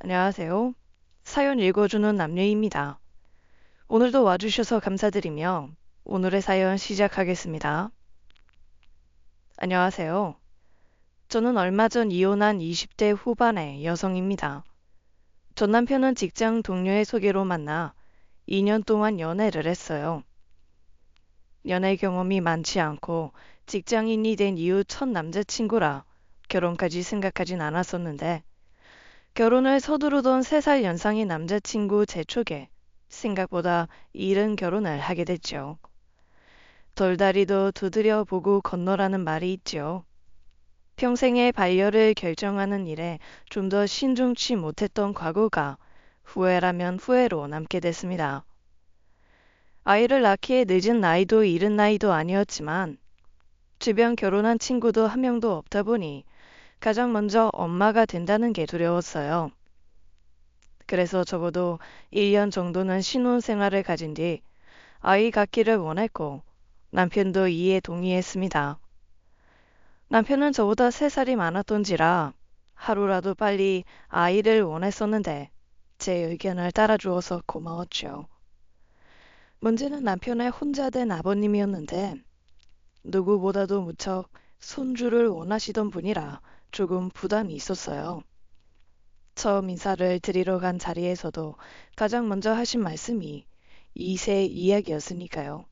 안녕하세요. 사연 읽어주는 남녀입니다. 오늘도 와주셔서 감사드리며 오늘의 사연 시작하겠습니다. 안녕하세요. 저는 얼마 전 이혼한 20대 후반의 여성입니다. 전 남편은 직장 동료의 소개로 만나 2년 동안 연애를 했어요. 연애 경험이 많지 않고 직장인이 된 이후 첫 남자친구라 결혼까지 생각하진 않았었는데 결혼을 서두르던 3살 연상의 남자친구 제 쪽에 생각보다 이른 결혼을 하게 됐죠. 돌다리도 두드려 보고 건너라는 말이 있죠. 평생의 반려를 결정하는 일에 좀 더 신중치 못했던 과거가 후회라면 후회로 남게 됐습니다. 아이를 낳기에 늦은 나이도 이른 나이도 아니었지만 주변 결혼한 친구도 한 명도 없다 보니 가장 먼저 엄마가 된다는 게 두려웠어요. 그래서 적어도 1년 정도는 신혼생활을 가진 뒤 아이 갖기를 원했고 남편도 이에 동의했습니다. 남편은 저보다 3살이 많았던지라 하루라도 빨리 아이를 원했었는데 제 의견을 따라주어서 고마웠죠. 문제는 남편의 혼자 된 아버님이었는데 누구보다도 무척 손주를 원하시던 분이라 조금 부담이 있었어요. 처음 인사를 드리러 간 자리에서도 가장 먼저 하신 말씀이 2세 이야기였으니까요.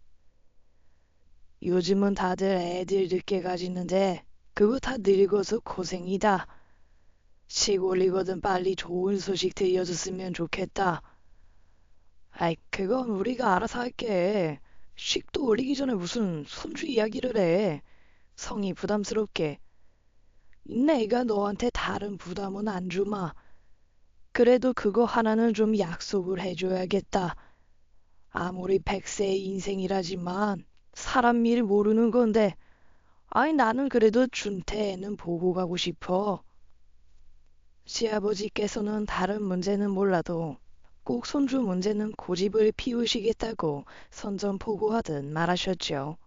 요즘은 다들 애들 늦게 가지는데 그거 다 늙어서 고생이다. 시골이거든 빨리 좋은 소식 들려줬으면 좋겠다. 아이, 그건 우리가 알아서 할게. 식도 올리기 전에 무슨 손주 이야기를 해. 성이 부담스럽게. 내가 너한테 다른 부담은 안 주마. 그래도 그거 하나는 좀 약속을 해줘야겠다. 아무리 100세의 인생이라지만 사람 일 모르는 건데 아이 나는 그래도 준태는 보고 가고 싶어. 시아버지께서는 다른 문제는 몰라도 꼭 손주 문제는 고집을 피우시겠다고 선전포고하듯 말하셨죠.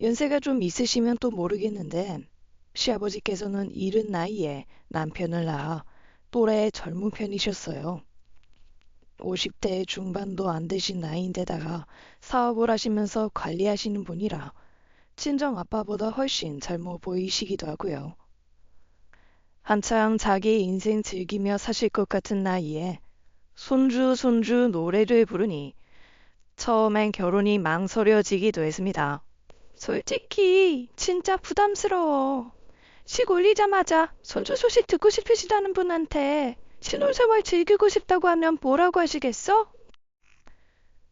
연세가 좀 있으시면 또 모르겠는데 시아버지께서는 이른 나이에 남편을 낳아 또래 젊은 편이셨어요. 50대 중반도 안 되신 나이인데다가 사업을 하시면서 관리하시는 분이라 친정 아빠보다 훨씬 젊어 보이시기도 하고요. 한창 자기 인생 즐기며 사실 것 같은 나이에 손주 노래를 부르니 처음엔 결혼이 망설여지기도 했습니다. 솔직히 진짜 부담스러워. 식 올리자마자 손주 소식 듣고 싶으시다는 분한테 신혼생활 즐기고 싶다고 하면 뭐라고 하시겠어?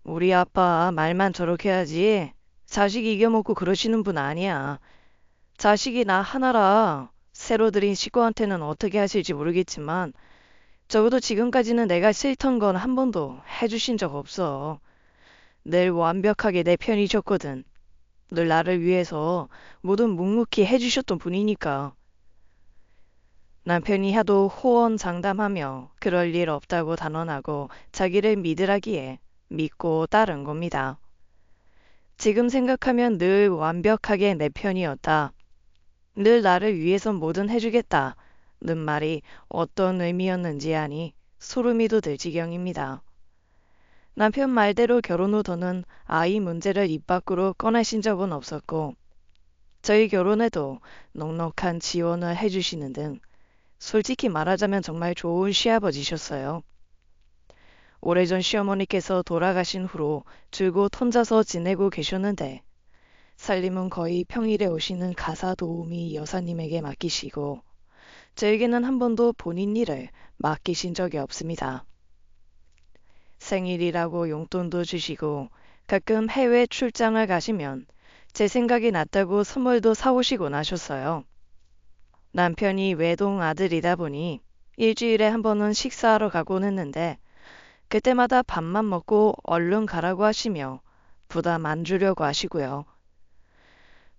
우리 아빠 말만 저렇게 하지 자식 이겨먹고 그러시는 분 아니야. 자식이 나 하나라 새로 들인 식구한테는 어떻게 하실지 모르겠지만 적어도 지금까지는 내가 싫던 건 한 번도 해주신 적 없어. 늘 완벽하게 내 편이셨거든. 늘 나를 위해서 뭐든 묵묵히 해주셨던 분이니까. 남편이 하도 호언장담하며 그럴 일 없다고 단언하고 자기를 믿으라기에 믿고 따른 겁니다. 지금 생각하면 늘 완벽하게 내 편이었다. 늘 나를 위해선 뭐든 해주겠다. 는 말이 어떤 의미였는지 아니 소름이 돋을 지경입니다. 남편 말대로 결혼 후 더는 아이 문제를 입 밖으로 꺼내신 적은 없었고 저희 결혼에도 넉넉한 지원을 해주시는 등 솔직히 말하자면 정말 좋은 시아버지셨어요. 오래전 시어머니께서 돌아가신 후로 줄곧 혼자서 지내고 계셨는데 살림은 거의 평일에 오시는 가사 도우미 여사님에게 맡기시고 저에게는 한 번도 본인 일을 맡기신 적이 없습니다. 생일이라고 용돈도 주시고 가끔 해외 출장을 가시면 제 생각이 났다고 선물도 사오시곤 하셨어요. 남편이 외동 아들이다 보니 일주일에 한 번은 식사하러 가곤 했는데 그때마다 밥만 먹고 얼른 가라고 하시며 부담 안 주려고 하시고요.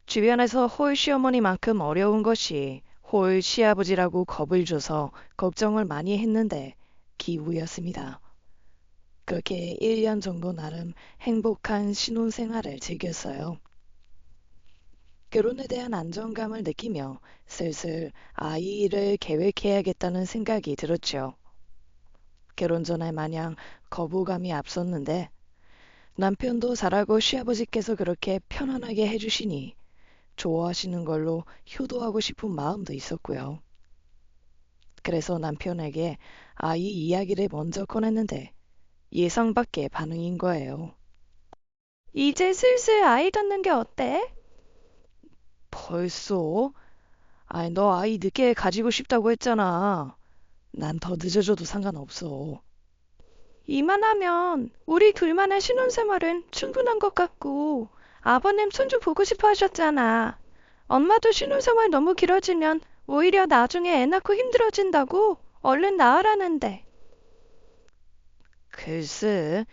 주변에서 홀 시어머니만큼 어려운 것이 홀 시아버지라고 겁을 줘서 걱정을 많이 했는데 기우였습니다. 그렇게 1년 정도 나름 행복한 신혼생활을 즐겼어요. 결혼에 대한 안정감을 느끼며 슬슬 아이를 계획해야겠다는 생각이 들었죠. 결혼 전에 마냥 거부감이 앞섰는데 남편도 잘하고 시아버지께서 그렇게 편안하게 해주시니 좋아하시는 걸로 효도하고 싶은 마음도 있었고요. 그래서 남편에게 아이 이야기를 먼저 꺼냈는데 예상 밖의 반응인 거예요. 이제 슬슬 아이 갖는 게 어때? 벌써? 아이, 너 아이 늦게 가지고 싶다고 했잖아. 난 더 늦어져도 상관없어. 이만하면 우리 둘만의 신혼생활은 충분한 것 같고 아버님 손주 보고 싶어 하셨잖아. 엄마도 신혼생활 너무 길어지면 오히려 나중에 애 낳고 힘들어진다고 얼른 낳으라는데. 글쎄,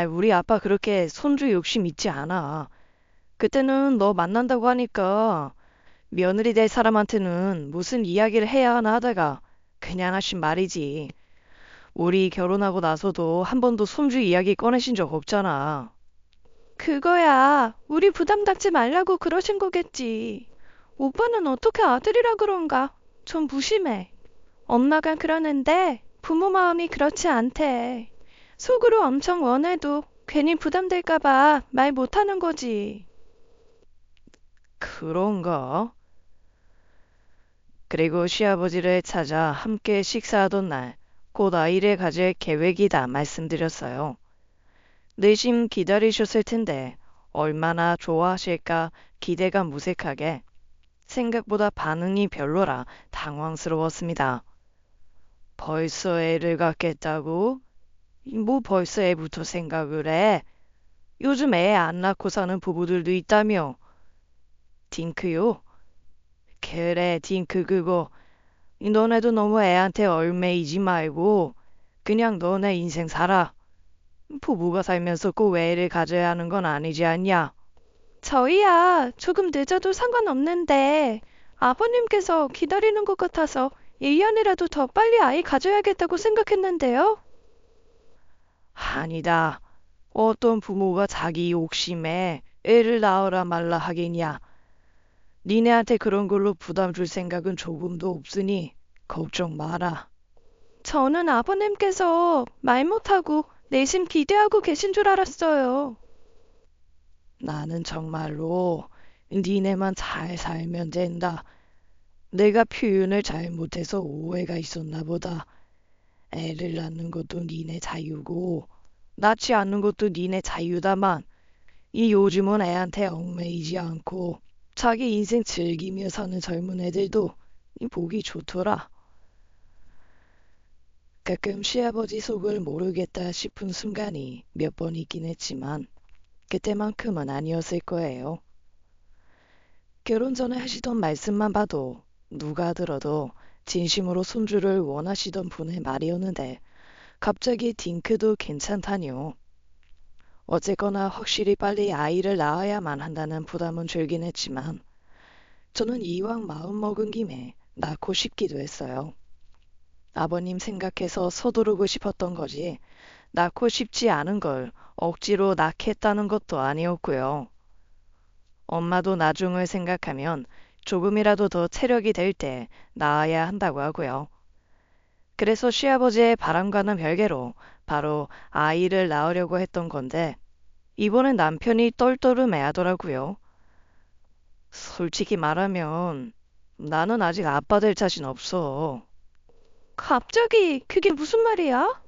우리 아빠 그렇게 손주 욕심 있지 않아. 그때는 너 만난다고 하니까 며느리 될 사람한테는 무슨 이야기를 해야 하나 하다가 그냥 하신 말이지. 우리 결혼하고 나서도 한 번도 손주 이야기 꺼내신 적 없잖아. 그거야, 우리 부담 갖지 말라고 그러신 거겠지. 오빠는 어떻게 아들이라 그런가? 좀 무심해. 엄마가 그러는데 부모 마음이 그렇지 않대. 속으로 엄청 원해도 괜히 부담될까봐 말 못하는 거지. 그런가? 그리고 시아버지를 찾아 함께 식사하던 날, 곧 아이를 가질 계획이다 말씀드렸어요. 내심 기다리셨을 텐데 얼마나 좋아하실까 기대가 무색하게 생각보다 반응이 별로라 당황스러웠습니다. 벌써 애를 갖겠다고? 뭐 벌써 애부터 생각을 해? 요즘 애 안 낳고 사는 부부들도 있다며. 딩크요? 그래, 딩크 그거. 너네도 너무 애한테 얽매이지 말고 그냥 너네 인생 살아. 부부가 살면서 꼭 애를 가져야 하는 건 아니지 않냐? 저희야 조금 늦어도 상관없는데 아버님께서 기다리는 것 같아서 1년이라도 더 빨리 아이 가져야겠다고 생각했는데요. 아니다. 어떤 부모가 자기 욕심에 애를 낳으라 말라 하겠냐. 니네한테 그런 걸로 부담 줄 생각은 조금도 없으니 걱정 마라. 저는 아버님께서 말 못하고 내심 기대하고 계신 줄 알았어요. 나는 정말로 니네만 잘 살면 된다. 내가 표현을 잘못해서 오해가 있었나 보다. 애를 낳는 것도 니네 자유고 낳지 않는 것도 니네 자유다만 이 요즘은 애한테 얽매이지 않고 자기 인생 즐기며 사는 젊은 애들도 보기 좋더라. 가끔 시아버지 속을 모르겠다 싶은 순간이 몇 번 있긴 했지만 그때만큼은 아니었을 거예요. 결혼 전에 하시던 말씀만 봐도 누가 들어도 진심으로 손주를 원하시던 분의 말이었는데 갑자기 딩크도 괜찮다뇨. 어쨌거나 확실히 빨리 아이를 낳아야만 한다는 부담은 줄긴 했지만 저는 이왕 마음 먹은 김에 낳고 싶기도 했어요. 아버님 생각해서 서두르고 싶었던 거지 낳고 싶지 않은 걸 억지로 낳겠다는 것도 아니었고요. 엄마도 나중을 생각하면 조금이라도 더 체력이 될 때 낳아야 한다고 하고요. 그래서 시아버지의 바람과는 별개로 바로 아이를 낳으려고 했던 건데 이번엔 남편이 떨떠름해하더라고요. 솔직히 말하면 나는 아직 아빠 될 자신 없어. 갑자기 그게 무슨 말이야?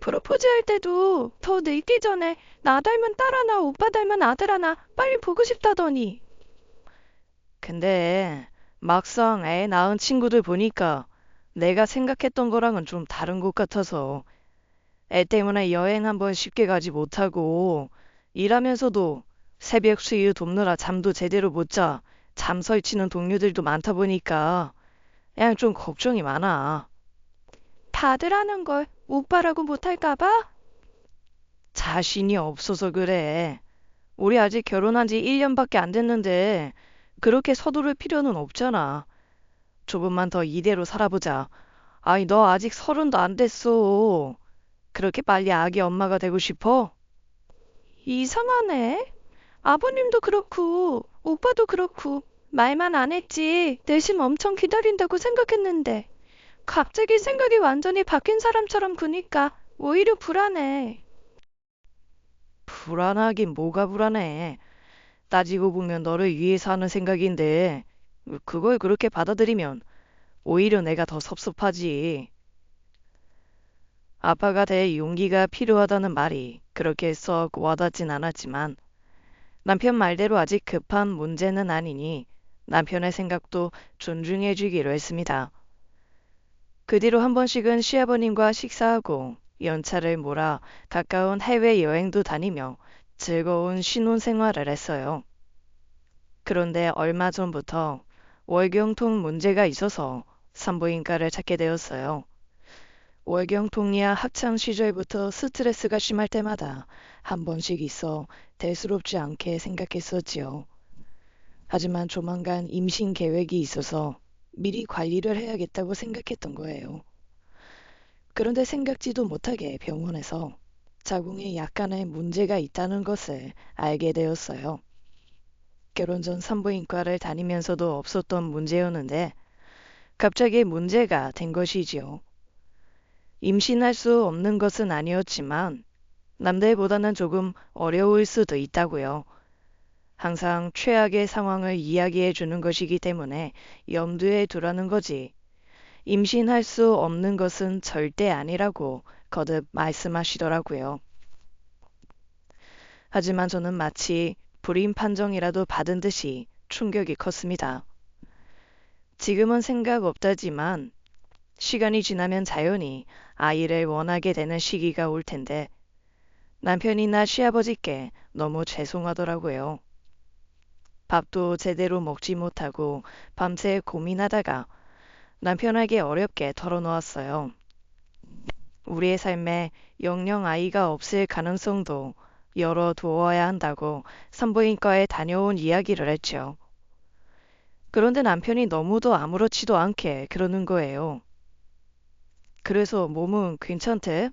프로포즈 할 때도 더 늙기 전에 나 닮은 딸 하나, 오빠 닮은 아들 하나 빨리 보고 싶다더니. 근데 막상 애 낳은 친구들 보니까 내가 생각했던 거랑은 좀 다른 것 같아서 애 때문에 여행 한번 쉽게 가지 못하고 일하면서도 새벽 수유 돕느라 잠도 제대로 못 자 잠 설치는 동료들도 많다 보니까 그냥 좀 걱정이 많아. 다들 하는 걸 오빠라고 못할까 봐? 자신이 없어서 그래. 우리 아직 결혼한 지 1년밖에 안 됐는데 그렇게 서두를 필요는 없잖아. 조금만 더 이대로 살아보자. 아이, 너 아직 30도 안 됐어. 그렇게 빨리 아기 엄마가 되고 싶어? 이상하네. 아버님도 그렇고 오빠도 그렇고 말만 안 했지 내심 엄청 기다린다고 생각했는데 갑자기 생각이 완전히 바뀐 사람처럼 구니까 오히려 불안해. 불안하긴 뭐가 불안해. 따지고 보면 너를 위해서 하는 생각인데 그걸 그렇게 받아들이면 오히려 내가 더 섭섭하지. 아빠가 될 용기가 필요하다는 말이 그렇게 썩 와닿진 않았지만 남편 말대로 아직 급한 문제는 아니니 남편의 생각도 존중해 주기로 했습니다. 그 뒤로 한 번씩은 시아버님과 식사하고 연차를 몰아 가까운 해외여행도 다니며 즐거운 신혼생활을 했어요. 그런데 얼마 전부터 월경통 문제가 있어서 산부인과를 찾게 되었어요. 월경통이야 학창 시절부터 스트레스가 심할 때마다 한 번씩 있어 대수롭지 않게 생각했었지요. 하지만 조만간 임신 계획이 있어서 미리 관리를 해야겠다고 생각했던 거예요. 그런데 생각지도 못하게 병원에서 자궁에 약간의 문제가 있다는 것을 알게 되었어요. 결혼 전 산부인과를 다니면서도 없었던 문제였는데 갑자기 문제가 된 것이지요. 임신할 수 없는 것은 아니었지만 남들보다는 조금 어려울 수도 있다고요. 항상 최악의 상황을 이야기해 주는 것이기 때문에 염두에 두라는 거지. 임신할 수 없는 것은 절대 아니라고 거듭 말씀하시더라고요. 하지만 저는 마치 불임 판정이라도 받은 듯이 충격이 컸습니다. 지금은 생각 없다지만 시간이 지나면 자연히 아이를 원하게 되는 시기가 올 텐데 남편이나 시아버지께 너무 죄송하더라고요. 밥도 제대로 먹지 못하고 밤새 고민하다가 남편에게 어렵게 털어놓았어요. 우리의 삶에 영영 아이가 없을 가능성도 열어두어야 한다고 산부인과에 다녀온 이야기를 했죠. 그런데 남편이 너무도 아무렇지도 않게 그러는 거예요. 그래서 몸은 괜찮대?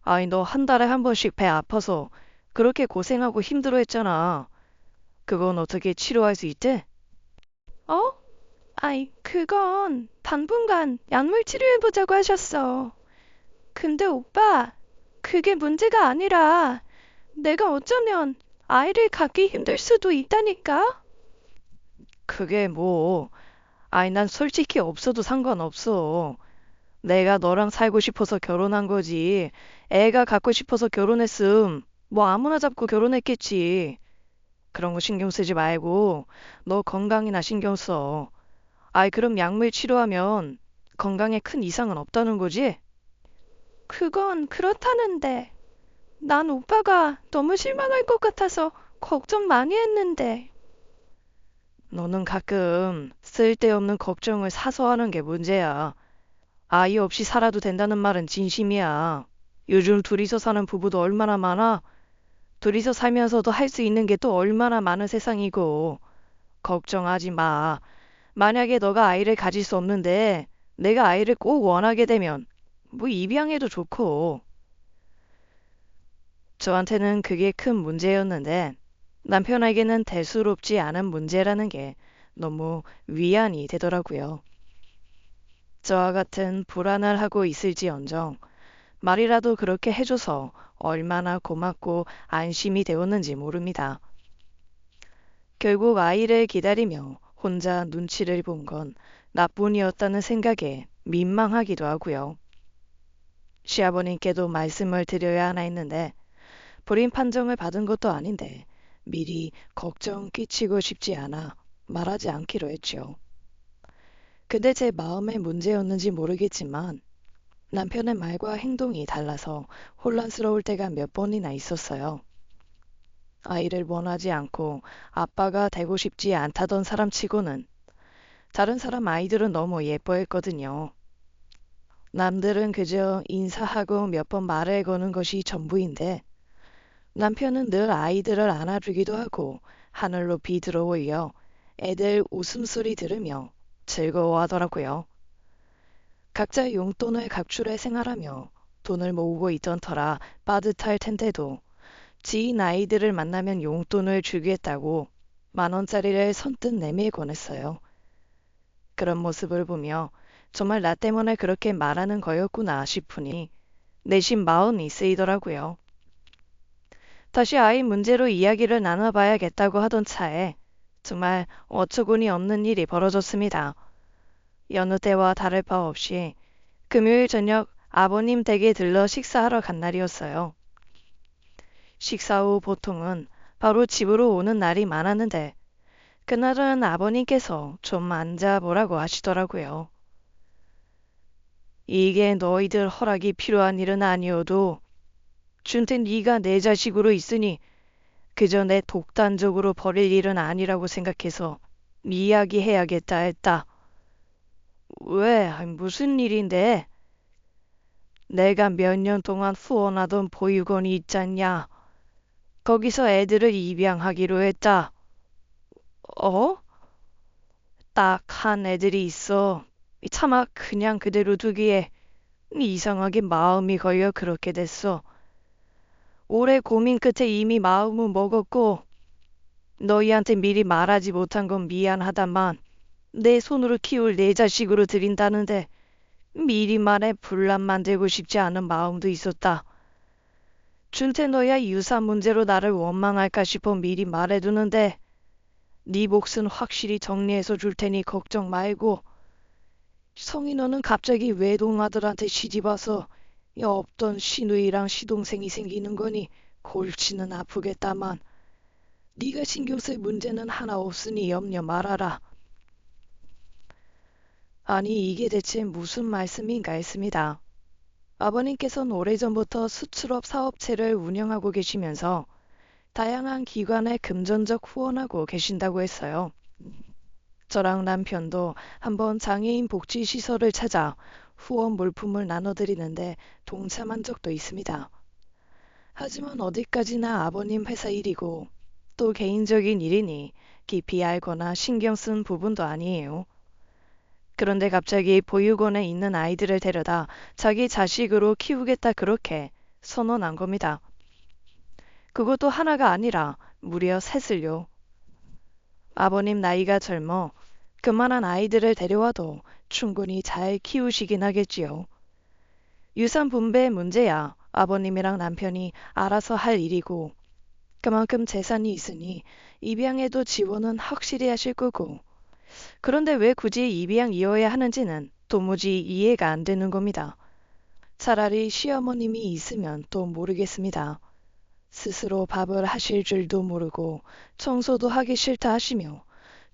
아이, 너 한 달에 한 번씩 배 아파서 그렇게 고생하고 힘들어 했잖아. 그건 어떻게 치료할 수 있대? 어? 아이, 그건 당분간 약물 치료해보자고 하셨어. 근데 오빠, 그게 문제가 아니라 내가 어쩌면 아이를 갖기 힘들 수도 있다니까? 그게 뭐, 아이, 난 솔직히 없어도 상관없어. 내가 너랑 살고 싶어서 결혼한 거지. 애가 갖고 싶어서 결혼했음. 뭐 아무나 잡고 결혼했겠지. 그런 거 신경 쓰지 말고 너 건강이나 신경 써. 아이, 그럼 약물 치료하면 건강에 큰 이상은 없다는 거지? 그건 그렇다는데. 난 오빠가 너무 실망할 것 같아서 걱정 많이 했는데. 너는 가끔 쓸데없는 걱정을 사서 하는 게 문제야. 아이 없이 살아도 된다는 말은 진심이야. 요즘 둘이서 사는 부부도 얼마나 많아? 둘이서 살면서도 할 수 있는 게 또 얼마나 많은 세상이고. 걱정하지 마. 만약에 너가 아이를 가질 수 없는데 내가 아이를 꼭 원하게 되면 뭐 입양해도 좋고. 저한테는 그게 큰 문제였는데 남편에게는 대수롭지 않은 문제라는 게 너무 위안이 되더라고요. 저와 같은 불안을 하고 있을지언정 말이라도 그렇게 해줘서 얼마나 고맙고 안심이 되었는지 모릅니다. 결국 아이를 기다리며 혼자 눈치를 본 건 나뿐이었다는 생각에 민망하기도 하고요. 시아버님께도 말씀을 드려야 하나 했는데 불임 판정을 받은 것도 아닌데 미리 걱정 끼치고 싶지 않아 말하지 않기로 했죠. 근데 제 마음의 문제였는지 모르겠지만 남편의 말과 행동이 달라서 혼란스러울 때가 몇 번이나 있었어요. 아이를 원하지 않고 아빠가 되고 싶지 않다던 사람 치고는 다른 사람 아이들은 너무 예뻐했거든요. 남들은 그저 인사하고 몇 번 말을 거는 것이 전부인데 남편은 늘 아이들을 안아주기도 하고 하늘 높이 들어올려 애들 웃음소리 들으며 즐거워하더라고요. 각자 용돈을 각출해 생활하며 돈을 모으고 있던 터라 빠듯할 텐데도 지인 아이들을 만나면 용돈을 주겠다고 10,000원짜리를 선뜻 내밀곤 했어요. 그런 모습을 보며 정말 나 때문에 그렇게 말하는 거였구나 싶으니 내심 마음이 쓰이더라고요. 다시 아이 문제로 이야기를 나눠봐야겠다고 하던 차에 정말 어처구니 없는 일이 벌어졌습니다. 여느 때와 다를 바 없이 금요일 저녁 아버님 댁에 들러 식사하러 간 날이었어요. 식사 후 보통은 바로 집으로 오는 날이 많았는데 그날은 아버님께서 좀 앉아보라고 하시더라고요. 이게 너희들 허락이 필요한 일은 아니어도 준태 네가 내 자식으로 있으니 그저 내 독단적으로 버릴 일은 아니라고 생각해서 이야기해야겠다 했다. 왜? 무슨 일인데? 내가 몇 년 동안 후원하던 보육원이 있잖냐. 거기서 애들을 입양하기로 했다. 어? 딱 한 애들이 있어. 차마 그냥 그대로 두기에 이상하게 마음이 걸려 그렇게 됐어. 오래 고민 끝에 이미 마음은 먹었고 너희한테 미리 말하지 못한 건 미안하다만 내 손으로 키울 내 자식으로 들인다는데 미리 말해 분란 만들고 싶지 않은 마음도 있었다. 준태 너야 유산 문제로 나를 원망할까 싶어 미리 말해두는데 네 몫은 확실히 정리해서 줄 테니 걱정 말고 성희 너는 갑자기 외동아들한테 시집와서 없던 시누이랑 시동생이 생기는 거니 골치는 아프겠다만 네가 신경 쓸 문제는 하나 없으니 염려 말아라. 아니 이게 대체 무슨 말씀인가 했습니다. 아버님께서는 오래전부터 수출업 사업체를 운영하고 계시면서 다양한 기관에 금전적 후원하고 계신다고 했어요. 저랑 남편도 한번 장애인 복지시설을 찾아 후원 물품을 나눠드리는데 동참한 적도 있습니다. 하지만 어디까지나 아버님 회사 일이고 또 개인적인 일이니 깊이 알거나 신경 쓴 부분도 아니에요. 그런데 갑자기 보육원에 있는 아이들을 데려다 자기 자식으로 키우겠다 그렇게 선언한 겁니다. 그것도 하나가 아니라 무려 셋을요. 아버님 나이가 젊어 그만한 아이들을 데려와도 충분히 잘 키우시긴 하겠지요. 유산 분배의 문제야 아버님이랑 남편이 알아서 할 일이고 그만큼 재산이 있으니 입양에도 지원은 확실히 하실 거고 그런데 왜 굳이 입양이어야 하는지는 도무지 이해가 안 되는 겁니다. 차라리 시어머님이 있으면 또 모르겠습니다. 스스로 밥을 하실 줄도 모르고 청소도 하기 싫다 하시며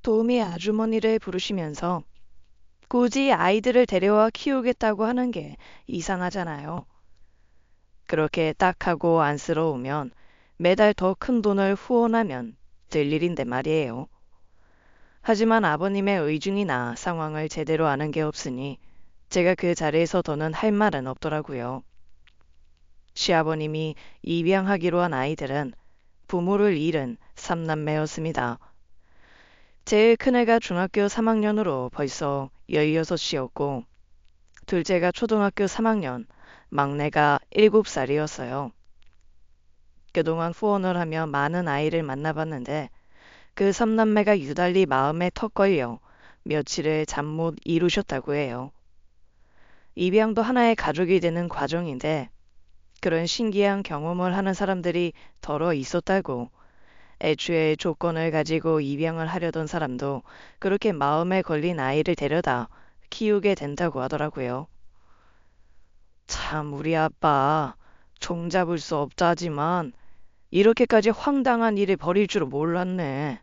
도우미 아주머니를 부르시면서 굳이 아이들을 데려와 키우겠다고 하는 게 이상하잖아요. 그렇게 딱하고 안쓰러우면 매달 더 큰 돈을 후원하면 될 일인데 말이에요. 하지만 아버님의 의중이나 상황을 제대로 아는 게 없으니 제가 그 자리에서 더는 할 말은 없더라고요. 시아버님이 입양하기로 한 아이들은 부모를 잃은 3남매였습니다. 제일 큰애가 중학교 3학년으로 벌써 16이었고 둘째가 초등학교 3학년, 막내가 7살이었어요. 그동안 후원을 하며 많은 아이를 만나봤는데 그 3남매가 유달리 마음에 턱 걸려 며칠을 잠 못 이루셨다고 해요. 입양도 하나의 가족이 되는 과정인데 그런 신기한 경험을 하는 사람들이 더러 있었다고 애초에 조건을 가지고 입양을 하려던 사람도 그렇게 마음에 걸린 아이를 데려다 키우게 된다고 하더라고요. 참 우리 아빠 종잡을 수 없다 하지만 이렇게까지 황당한 일을 벌일 줄은 몰랐네.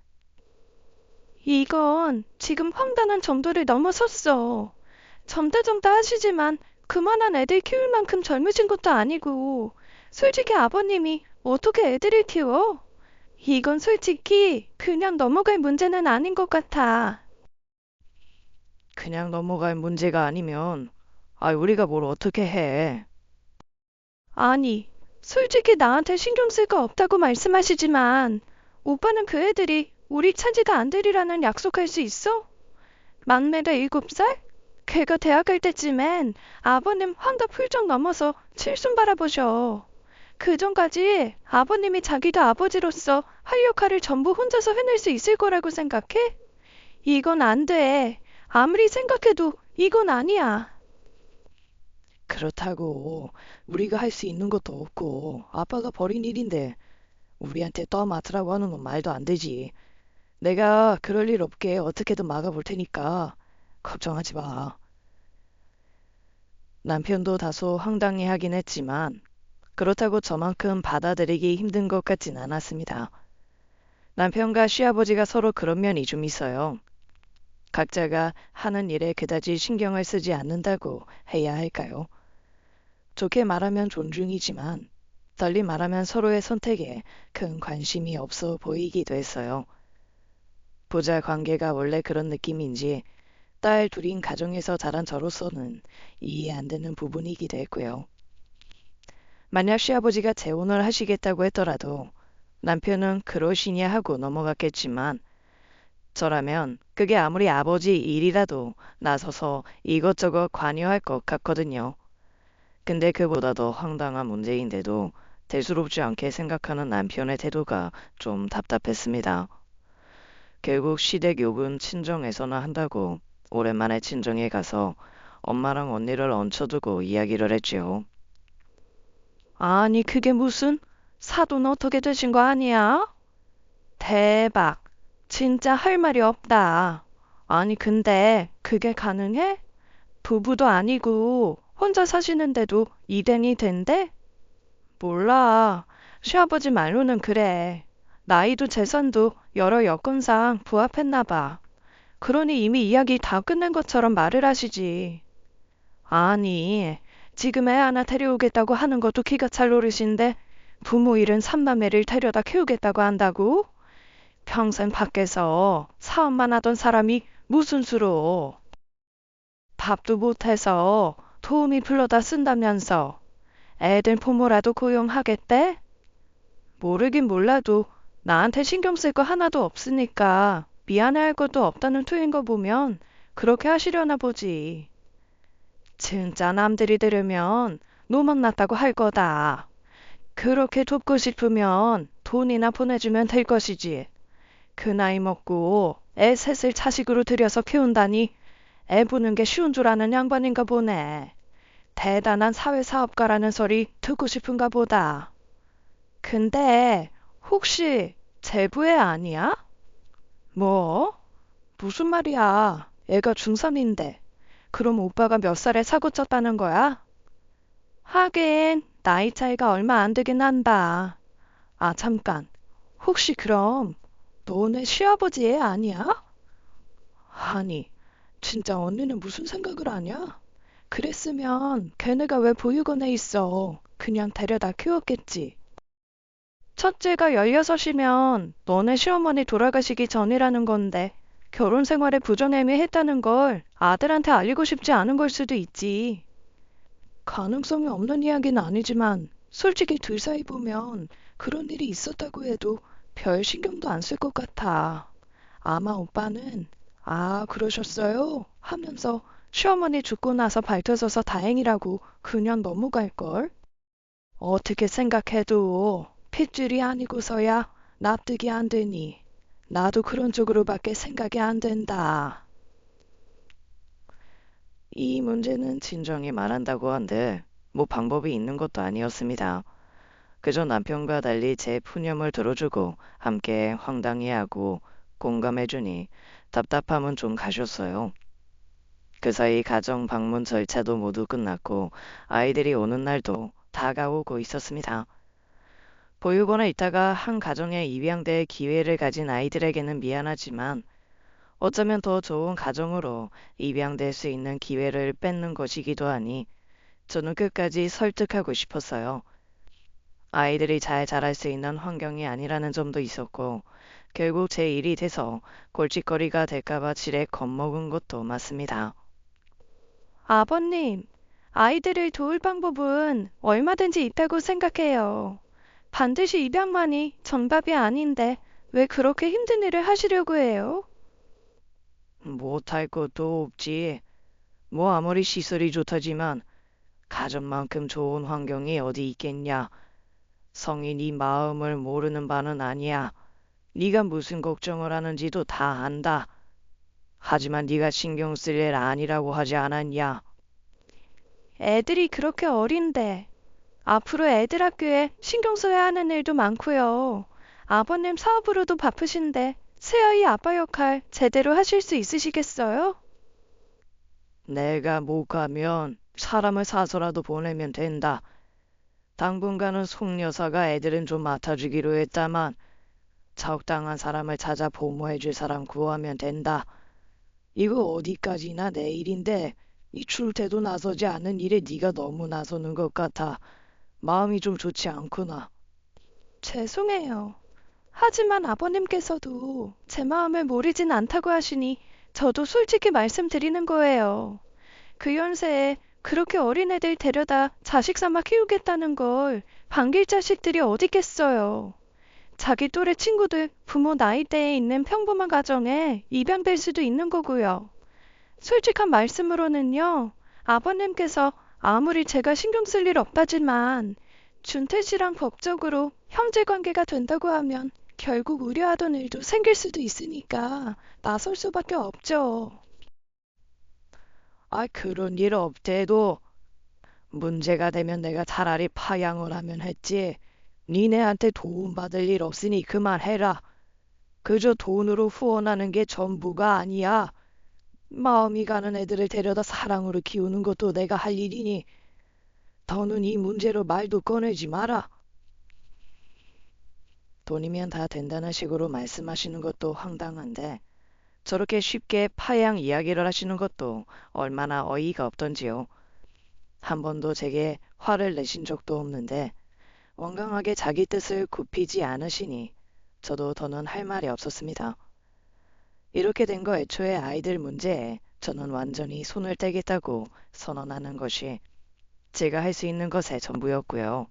이건 지금 황당한 정도를 넘어섰어. 젊다정다 하시지만 그만한 애들 키울 만큼 젊으신 것도 아니고 솔직히 아버님이 어떻게 애들을 키워? 이건 솔직히 그냥 넘어갈 문제는 아닌 것 같아. 그냥 넘어갈 문제가 아니면 우리가 뭘 어떻게 해. 아니, 솔직히 나한테 신경 쓸 거 없다고 말씀하시지만 오빠는 그 애들이 우리 차지가 안 되리라는 약속할 수 있어? 막내가 7살? 걔가 대학 갈 때쯤엔 아버님 환갑 훌쩍 넘어서 칠순 바라보셔. 그 전까지 아버님이 자기도 아버지로서 할 역할을 전부 혼자서 해낼 수 있을 거라고 생각해? 이건 안 돼. 아무리 생각해도 이건 아니야. 그렇다고 우리가 할 수 있는 것도 없고 아빠가 벌인 일인데 우리한테 떠맡으라고 하는 건 말도 안 되지. 내가 그럴 일 없게 어떻게든 막아볼 테니까 걱정하지 마. 남편도 다소 황당해하긴 했지만 그렇다고 저만큼 받아들이기 힘든 것 같진 않았습니다. 남편과 시아버지가 서로 그런 면이 좀 있어요. 각자가 하는 일에 그다지 신경을 쓰지 않는다고 해야 할까요? 좋게 말하면 존중이지만 달리 말하면 서로의 선택에 큰 관심이 없어 보이기도 했어요. 부자 관계가 원래 그런 느낌인지 딸 둘인 가정에서 자란 저로서는 이해 안 되는 부분이기도 했고요. 만약 시아버지가 재혼을 하시겠다고 했더라도 남편은 그러시냐 하고 넘어갔겠지만 저라면 그게 아무리 아버지 일이라도 나서서 이것저것 관여할 것 같거든요. 근데 그보다 더 황당한 문제인데도 대수롭지 않게 생각하는 남편의 태도가 좀 답답했습니다. 결국 시댁 욕은 친정에서나 한다고 오랜만에 친정에 가서 엄마랑 언니를 얹혀두고 이야기를 했지요. 아니 그게 무슨 사돈 어떻게 되신 거 아니야? 대박. 진짜 할 말이 없다. 아니 근데 그게 가능해? 부부도 아니고 혼자 사시는데도 이den이 된대? 몰라. 시아버지 말로는 그래. 나이도 재산도 여러 여건상 부합했나 봐. 그러니 이미 이야기 다 끝낸 것처럼 말을 하시지. 아니, 지금 애 하나 데려오겠다고 하는 것도 기가 찰 노릇인데 부모 잃은 삼남매를 데려다 키우겠다고 한다고? 평생 밖에서 사업만 하던 사람이 무슨 수로 밥도 못해서 도우미 불러다 쓴다면서 애들 부모라도 고용하겠대? 모르긴 몰라도 나한테 신경 쓸 거 하나도 없으니까 미안해할 것도 없다는 투인 거 보면 그렇게 하시려나 보지. 진짜 남들이 들으면 노망 났다고 할 거다. 그렇게 돕고 싶으면 돈이나 보내주면 될 것이지. 그 나이 먹고 애 셋을 자식으로 들여서 키운다니 애 보는 게 쉬운 줄 아는 양반인가 보네. 대단한 사회사업가라는 소리 듣고 싶은가 보다. 근데 혹시 제부애 아니야? 뭐? 무슨 말이야? 애가 중3인데. 그럼 오빠가 몇 살에 사고 쳤다는 거야? 하긴 나이 차이가 얼마 안 되긴 한다. 아 잠깐. 혹시 그럼 너네 시아버지 애 아니야? 아니, 진짜 언니는 무슨 생각을 하냐? 그랬으면 걔네가 왜 보육원에 있어? 그냥 데려다 키웠겠지. 첫째가 16이면 너네 시어머니 돌아가시기 전이라는 건데 결혼 생활에 부정행위 했다는 걸 아들한테 알리고 싶지 않은 걸 수도 있지. 가능성이 없는 이야기는 아니지만 솔직히 둘 사이 보면 그런 일이 있었다고 해도 별 신경도 안 쓸 것 같아. 아마 오빠는 아, 그러셨어요? 하면서 시어머니 죽고 나서 밝혀져서 다행이라고 그냥 넘어갈걸? 어떻게 생각해도 핏줄이 아니고서야 납득이 안 되니 나도 그런 쪽으로밖에 생각이 안 된다. 이 문제는 친정이 말한다고 한데 뭐 방법이 있는 것도 아니었습니다. 그저 남편과 달리 제 푸념을 들어주고 함께 황당해하고 공감해주니 답답함은 좀 가셨어요. 그 사이 가정 방문 절차도 모두 끝났고 아이들이 오는 날도 다가오고 있었습니다. 보육원에 있다가 한 가정에 입양될 기회를 가진 아이들에게는 미안하지만 어쩌면 더 좋은 가정으로 입양될 수 있는 기회를 뺏는 것이기도 하니 저는 끝까지 설득하고 싶었어요. 아이들이 잘 자랄 수 있는 환경이 아니라는 점도 있었고 결국 제 일이 돼서 골칫거리가 될까봐 지레 겁먹은 것도 맞습니다. 아버님, 아이들을 도울 방법은 얼마든지 있다고 생각해요. 반드시 입양만이 정답이 아닌데 왜 그렇게 힘든 일을 하시려고 해요? 못할 것도 없지. 뭐 아무리 시설이 좋다지만 가정만큼 좋은 환경이 어디 있겠냐. 성인이 마음을 모르는 바는 아니야. 네가 무슨 걱정을 하는지도 다 안다. 하지만 네가 신경 쓸 일 아니라고 하지 않았냐? 애들이 그렇게 어린데. 앞으로 애들 학교에 신경 써야 하는 일도 많고요. 아버님 사업으로도 바쁘신데 새아이 아빠 역할 제대로 하실 수 있으시겠어요? 내가 못 가면 사람을 사서라도 보내면 된다. 당분간은 송 여사가 애들은 좀 맡아주기로 했다만 적당한 사람을 찾아 보모해줄 사람 구하면 된다. 이거 어디까지나 내 일인데 이 출퇴도 나서지 않은 일에 네가 너무 나서는 것 같아. 마음이 좀 좋지 않구나. 죄송해요. 하지만 아버님께서도 제 마음을 모르진 않다고 하시니 저도 솔직히 말씀드리는 거예요. 그 연세에 그렇게 어린애들 데려다 자식 삼아 키우겠다는 걸 반길 자식들이 어딨겠어요. 자기 또래 친구들 부모 나이대에 있는 평범한 가정에 입양될 수도 있는 거고요. 솔직한 말씀으로는요. 아버님께서 아무리 제가 신경 쓸 일 없다지만 준태 씨랑 법적으로 형제 관계가 된다고 하면 결국 우려하던 일도 생길 수도 있으니까 나설 수밖에 없죠. 그런 일 없대도 문제가 되면 내가 차라리 파양을 하면 했지. 니네한테 도움받을 일 없으니 그만해라. 그저 돈으로 후원하는 게 전부가 아니야. 마음이 가는 애들을 데려다 사랑으로 키우는 것도 내가 할 일이니 더는 이 문제로 말도 꺼내지 마라. 돈이면 다 된다는 식으로 말씀하시는 것도 황당한데 저렇게 쉽게 파양 이야기를 하시는 것도 얼마나 어이가 없던지요. 한 번도 제게 화를 내신 적도 없는데 완강하게 자기 뜻을 굽히지 않으시니 저도 더는 할 말이 없었습니다. 이렇게 된 거 애초에 아이들 문제에 저는 완전히 손을 떼겠다고 선언하는 것이 제가 할 수 있는 것의 전부였고요.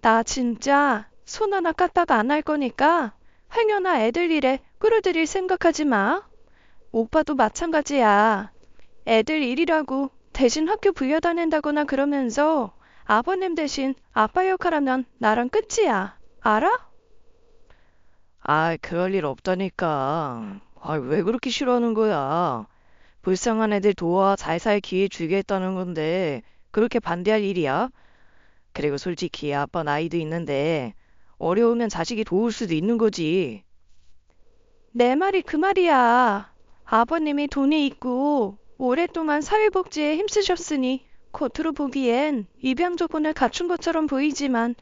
나 진짜 손 하나 까딱 안 할 거니까 행여나 애들 일에 끌어들일 생각하지 마. 오빠도 마찬가지야. 애들 일이라고 대신 학교 부여다닌다거나 그러면서 아버님 대신 아빠 역할하면 나랑 끝이야. 알아? 그럴 일 없다니까. 왜 그렇게 싫어하는 거야? 불쌍한 애들 도와 잘 살 기회 주겠다는 건데 그렇게 반대할 일이야? 그리고 솔직히 아빠 나이도 있는데 어려우면 자식이 도울 수도 있는 거지. 내 말이 그 말이야. 아버님이 돈이 있고 오랫동안 사회복지에 힘쓰셨으니 겉으로 보기엔 입양 조건을 갖춘 것처럼 보이지만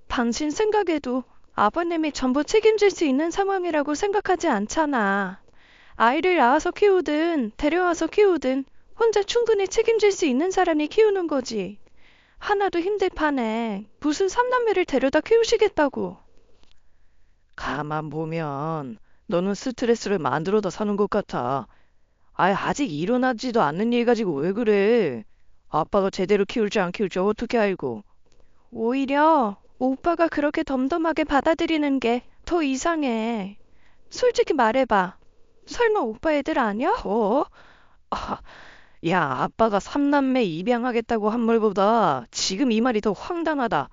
당신 생각에도 아버님이 전부 책임질 수 있는 상황이라고 생각하지 않잖아. 아이를 낳아서 키우든 데려와서 키우든 혼자 충분히 책임질 수 있는 사람이 키우는 거지. 하나도 힘들 판에 무슨 삼남매를 데려다 키우시겠다고. 가만 보면 너는 스트레스를 만들어다 사는 것 같아. 아직 일어나지도 않는 일 가지고 왜 그래? 아빠가 제대로 키울지 안 키울지 어떻게 알고? 오히려 오빠가 그렇게 덤덤하게 받아들이는 게 더 이상해. 솔직히 말해봐. 설마 오빠 애들 아니야? 아, 야, 아빠가 삼남매 입양하겠다고 한 말보다 지금 이 말이 더 황당하다.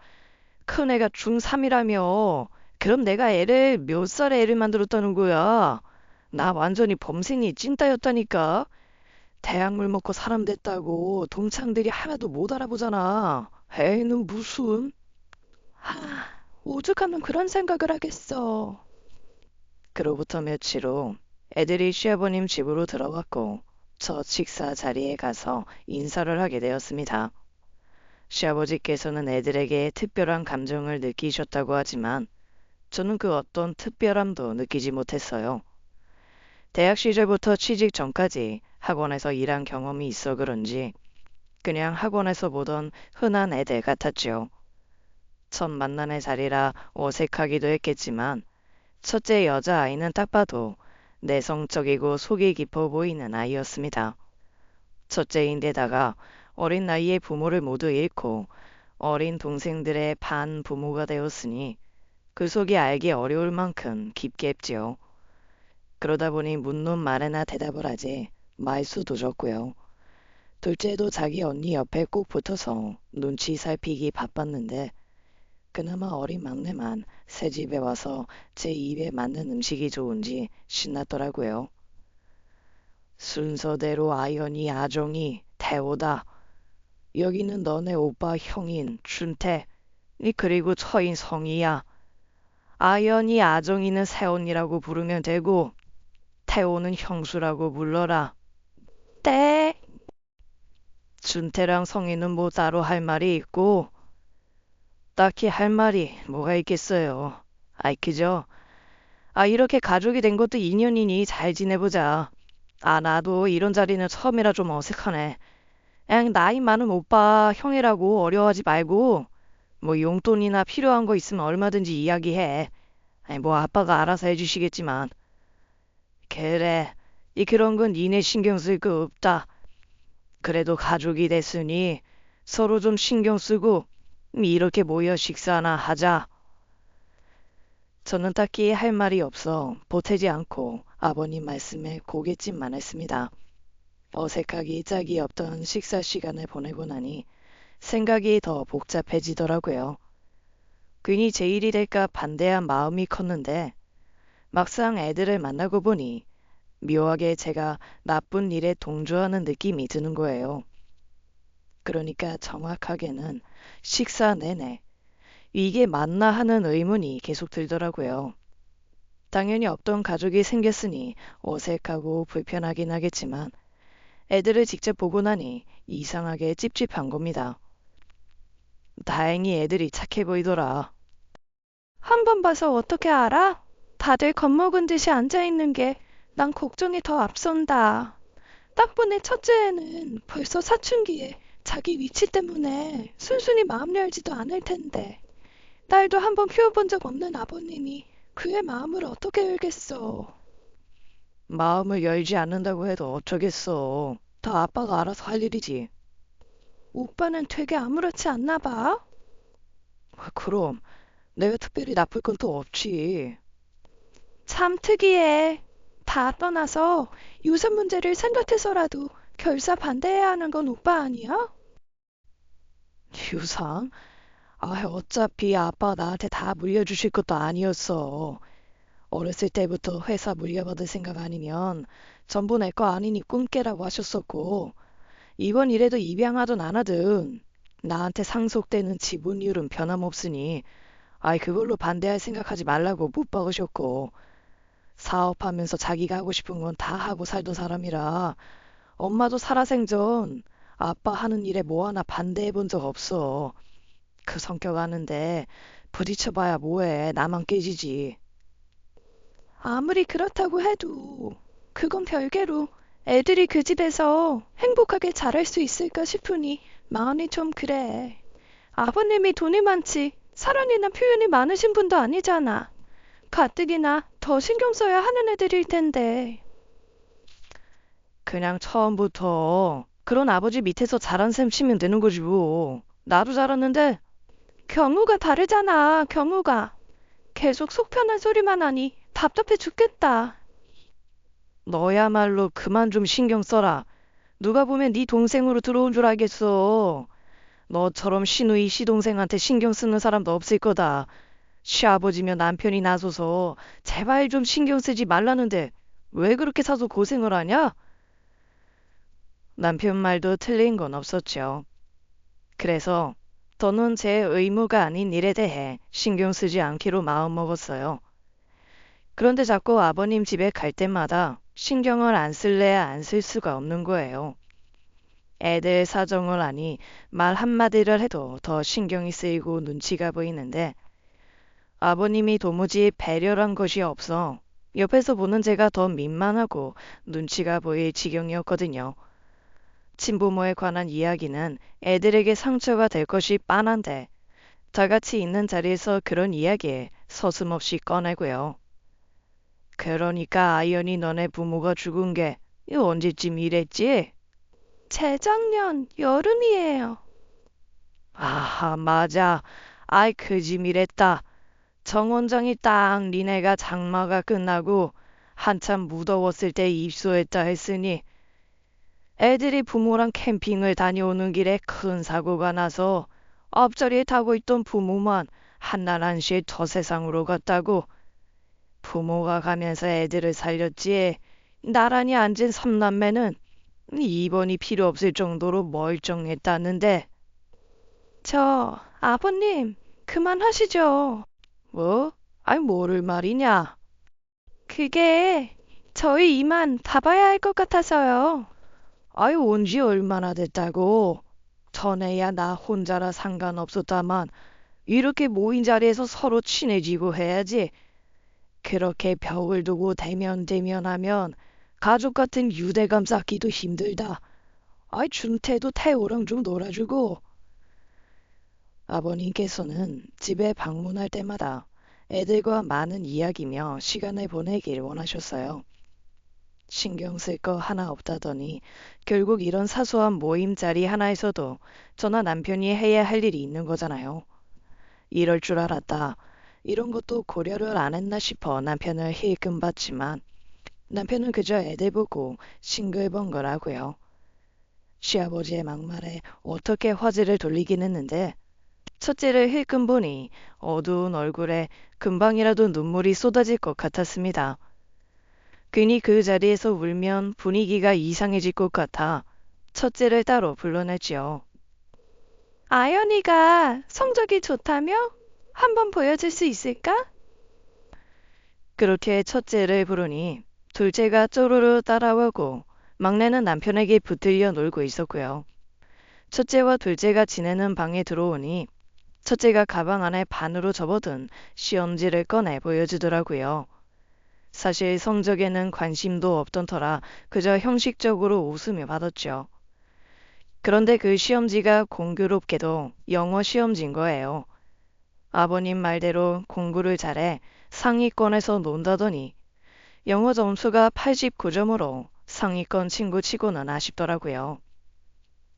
큰애가 중3이라며. 그럼 내가 애를 몇 살에 애를 만들었다는 거야? 나 완전히 범생이 찐따였다니까. 대학물 먹고 사람 됐다고 동창들이 하나도 못 알아보잖아. 애는 무슨? 오죽하면 그런 생각을 하겠어. 그로부터 며칠 후 애들이 시아버님 집으로 들어갔고 첫 식사 자리에 가서 인사를 하게 되었습니다. 시아버지께서는 애들에게 특별한 감정을 느끼셨다고 하지만 저는 그 어떤 특별함도 느끼지 못했어요. 대학 시절부터 취직 전까지 학원에서 일한 경험이 있어 그런지 그냥 학원에서 보던 흔한 애들 같았죠. 첫 만남의 자리라 어색하기도 했겠지만 첫째 여자아이는 딱 봐도 내성적이고 속이 깊어 보이는 아이였습니다. 첫째인데다가 어린 나이에 부모를 모두 잃고 어린 동생들의 반부모가 되었으니 그 속이 알기 어려울 만큼 깊게 했지요. 그러다 보니 묻는 말에나 대답을 하지 말수도 적고요. 둘째도 자기 언니 옆에 꼭 붙어서 눈치 살피기 바빴는데 그나마 어린 막내만 새 집에 와서 제 입에 맞는 음식이 좋은지 신났더라고요. 순서대로 아연이, 아정이, 태호다. 여기는 너네 오빠 형인 준태, 그리고 처인 성이야. 아연이, 아정이는 새언니라고 부르면 되고 태호는 형수라고 불러라. 네. 준태랑 성이는 뭐 따로 할 말이 있고 딱히 할 말이 뭐가 있겠어요. 아이 그죠? 이렇게 가족이 된 것도 인연이니 잘 지내보자. 나도 이런 자리는 처음이라 좀 어색하네. 그냥 나이 많은 오빠 형이라고 어려워하지 말고 뭐 용돈이나 필요한 거 있으면 얼마든지 이야기해. 아니, 뭐 아빠가 알아서 해주시겠지만. 그래, 그런 건 니네 신경 쓸 거 없다. 그래도 가족이 됐으니 서로 좀 신경 쓰고 이렇게 모여 식사나 하자. 저는 딱히 할 말이 없어 보태지 않고 아버님 말씀에 고갯짓만 했습니다. 어색하기 짝이 없던 식사 시간을 보내고 나니 생각이 더 복잡해지더라고요. 괜히 제 일이 될까 반대한 마음이 컸는데 막상 애들을 만나고 보니 묘하게 제가 나쁜 일에 동조하는 느낌이 드는 거예요. 그러니까 정확하게는 식사 내내 이게 맞나 하는 의문이 계속 들더라고요. 당연히 없던 가족이 생겼으니 어색하고 불편하긴 하겠지만 애들을 직접 보고 나니 이상하게 찝찝한 겁니다. 다행히 애들이 착해 보이더라. 한 번 봐서 어떻게 알아? 다들 겁먹은 듯이 앉아있는 게 난 걱정이 더 앞선다. 딱 보니 첫째는 벌써 사춘기에 자기 위치 때문에 순순히 마음 열지도 않을 텐데. 딸도 한번 키워본 적 없는 아버님이 그의 마음을 어떻게 열겠어. 마음을 열지 않는다고 해도 어쩌겠어. 다 아빠가 알아서 할 일이지. 오빠는 되게 아무렇지 않나 봐. 그럼 내가 특별히 나쁠 건 또 없지. 참 특이해. 다 떠나서 유산 문제를 생각해서라도 결사 반대해야 하는 건 오빠 아니야? 유상? 어차피 아빠 나한테 다 물려주실 것도 아니었어. 어렸을 때부터 회사 물려받을 생각 아니면 전부 내 거 아니니 꿈깨라고 하셨었고 이번 일에도 입양하든 안 하든 나한테 상속되는 지분율은 변함없으니 그걸로 반대할 생각하지 말라고 못 박으셨고 사업하면서 자기가 하고 싶은 건 다 하고 살던 사람이라 엄마도 살아생전 아빠 하는 일에 뭐 하나 반대해 본 적 없어. 그 성격 아는데 부딪혀봐야 뭐해. 나만 깨지지. 아무리 그렇다고 해도 그건 별개로 애들이 그 집에서 행복하게 자랄 수 있을까 싶으니 마음이 좀 그래. 아버님이 돈이 많지 사랑이나 표현이 많으신 분도 아니잖아. 가뜩이나 더 신경 써야 하는 애들일 텐데. 그냥 처음부터 그런 아버지 밑에서 자란 셈 치면 되는 거지 뭐. 나도 자랐는데. 경우가 다르잖아, 경우가. 계속 속 편한 소리만 하니 답답해 죽겠다. 너야말로 그만 좀 신경 써라. 누가 보면 네 동생으로 들어온 줄 알겠어. 너처럼 시누이 시동생한테 신경 쓰는 사람도 없을 거다. 시아버지며 남편이 나서서 제발 좀 신경 쓰지 말라는데 왜 그렇게 사서 고생을 하냐? 남편 말도 틀린 건 없었죠. 그래서 저는 제 의무가 아닌 일에 대해 신경 쓰지 않기로 마음먹었어요. 그런데 자꾸 아버님 집에 갈 때마다 신경을 안 쓸래야 안 쓸 수가 없는 거예요. 애들 사정을 아니 말 한마디를 해도 더 신경이 쓰이고 눈치가 보이는데 아버님이 도무지 배려란 것이 없어 옆에서 보는 제가 더 민망하고 눈치가 보일 지경이었거든요. 친부모에 관한 이야기는 애들에게 상처가 될 것이 뻔한데 저같이 있는 자리에서 그런 이야기에 서슴없이 꺼내고요. 그러니까 아연이 너네 부모가 죽은 게 언제쯤 이랬지? 재작년 여름이에요. 아하 맞아. 그짐이랬다. 정 원장이 딱 니네가 장마가 끝나고 한참 무더웠을 때 입소했다 했으니 애들이 부모랑 캠핑을 다녀오는 길에 큰 사고가 나서 앞자리에 타고 있던 부모만 한날 한시에 저 세상으로 갔다고. 부모가 가면서 애들을 살렸지 나란히 앉은 삼남매는 입원이 필요 없을 정도로 멀쩡했다는데. 저, 아버님, 그만하시죠. 뭐? 아이, 뭐를 말이냐? 그게 저희 이만 봐봐야 할 것 같아서요. 아이, 온지 얼마나 됐다고. 전에야 나 혼자라 상관없었다만 이렇게 모인 자리에서 서로 친해지고 해야지. 그렇게 벽을 두고 대면대면하면 가족 같은 유대감 쌓기도 힘들다. 아이, 준태도 태호랑 좀 놀아주고. 아버님께서는 집에 방문할 때마다 애들과 많은 이야기며 시간을 보내길 원하셨어요. 신경 쓸 거 하나 없다더니 결국 이런 사소한 모임 자리 하나에서도 저나 남편이 해야 할 일이 있는 거잖아요. 이럴 줄 알았다. 이런 것도 고려를 안 했나 싶어 남편을 힐끔 봤지만 남편은 그저 애들 보고 싱글벙글하고요. 시아버지의 막말에 어떻게 화제를 돌리긴 했는데 첫째를 힐끔 보니 어두운 얼굴에 금방이라도 눈물이 쏟아질 것 같았습니다. 괜히 그 자리에서 울면 분위기가 이상해질 것 같아 첫째를 따로 불러냈지요. 아연이가 성적이 좋다며? 한번 보여줄 수 있을까? 그렇게 첫째를 부르니 둘째가 쪼르르 따라오고 막내는 남편에게 붙들려 놀고 있었고요. 첫째와 둘째가 지내는 방에 들어오니 첫째가 가방 안에 반으로 접어둔 시험지를 꺼내 보여주더라고요. 사실 성적에는 관심도 없던 터라 그저 형식적으로 웃으며 받았죠. 그런데 그 시험지가 공교롭게도 영어 시험지인 거예요. 아버님 말대로 공부를 잘해 상위권에서 논다더니 영어 점수가 89점으로 상위권 친구 치고는 아쉽더라고요.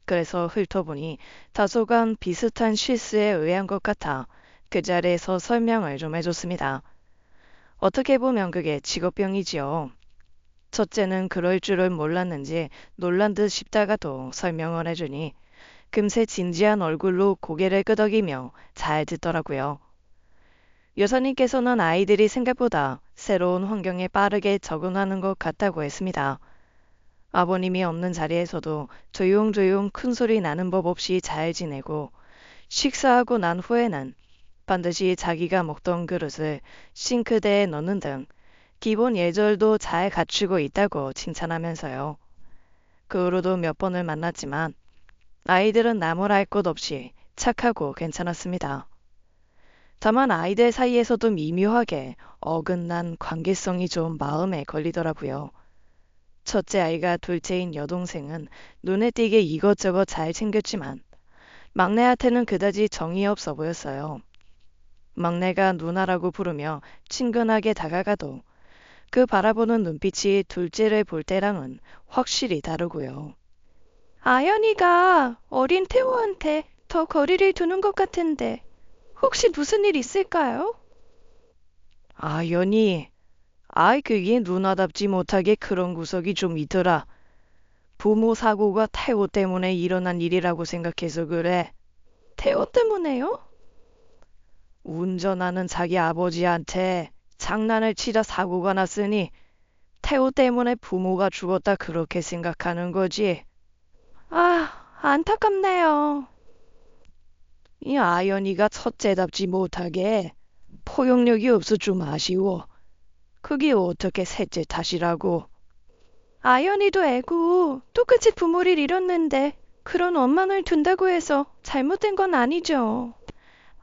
그래서 훑어보니 다소간 비슷한 실수에 의한 것 같아 그 자리에서 설명을 좀 해줬습니다. 어떻게 보면 그게 직업병이지요. 첫째는 그럴 줄을 몰랐는지 놀란 듯 싶다가도 설명을 해주니 금세 진지한 얼굴로 고개를 끄덕이며 잘 듣더라고요. 여사님께서는 아이들이 생각보다 새로운 환경에 빠르게 적응하는 것 같다고 했습니다. 아버님이 없는 자리에서도 조용조용 큰소리 나는 법 없이 잘 지내고 식사하고 난 후에는 반드시 자기가 먹던 그릇을 싱크대에 넣는 등 기본 예절도 잘 갖추고 있다고 칭찬하면서요. 그 후로도 몇 번을 만났지만 아이들은 나무랄 것 없이 착하고 괜찮았습니다. 다만 아이들 사이에서도 미묘하게 어긋난 관계성이 좀 마음에 걸리더라고요. 첫째 아이가 둘째인 여동생은 눈에 띄게 이것저것 잘 챙겼지만 막내한테는 그다지 정이 없어 보였어요. 막내가 누나라고 부르며 친근하게 다가가도 그 바라보는 눈빛이 둘째를 볼 때랑은 확실히 다르고요. 아연이가 어린 태호한테 더 거리를 두는 것 같은데 혹시 무슨 일 있을까요? 아연이, 아이 그게 누나답지 못하게 그런 구석이 좀 있더라. 부모 사고가 태호 때문에 일어난 일이라고 생각해서 그래. 태호 때문에요? 운전하는 자기 아버지한테 장난을 치다 사고가 났으니 태호 때문에 부모가 죽었다 그렇게 생각하는 거지. 아, 안타깝네요. 이 아연이가 첫째답지 못하게 포용력이 없어 좀 아쉬워. 그게 어떻게 셋째 탓이라고. 아연이도 애고 똑같이 부모를 잃었는데 그런 원망을 둔다고 해서 잘못된 건 아니죠.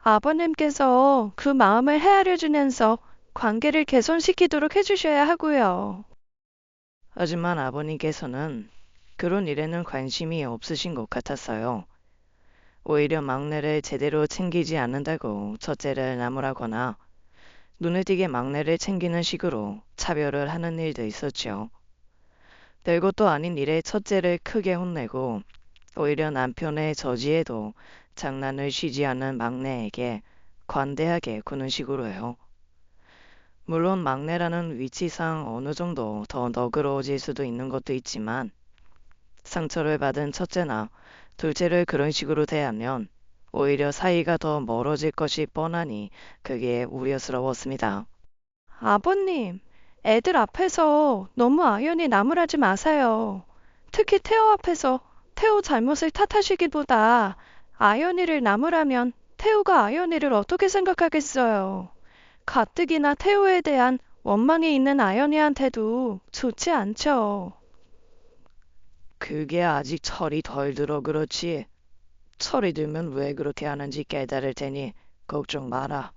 아버님께서 그 마음을 헤아려 주면서 관계를 개선시키도록 해주셔야 하고요. 하지만 아버님께서는 그런 일에는 관심이 없으신 것 같았어요. 오히려 막내를 제대로 챙기지 않는다고 첫째를 나무라거나 눈에 띄게 막내를 챙기는 식으로 차별을 하는 일도 있었죠. 별것도 아닌 일에 첫째를 크게 혼내고 오히려 남편의 저지에도 장난을 쉬지 않는 막내에게 관대하게 구는 식으로요. 물론 막내라는 위치상 어느 정도 더 너그러워질 수도 있는 것도 있지만 상처를 받은 첫째나 둘째를 그런 식으로 대하면 오히려 사이가 더 멀어질 것이 뻔하니 그게 우려스러웠습니다. 아버님, 애들 앞에서 너무 아연이 나무라지 마세요. 특히 태호 앞에서 태호 잘못을 탓하시기보다 아연이를 나무라면 태호가 아연이를 어떻게 생각하겠어요. 가뜩이나 태호에 대한 원망이 있는 아연이한테도 좋지 않죠. 그게 아직 철이 덜 들어 그렇지. 철이 들면 왜 그렇게 하는지 깨달을 테니 걱정 마라.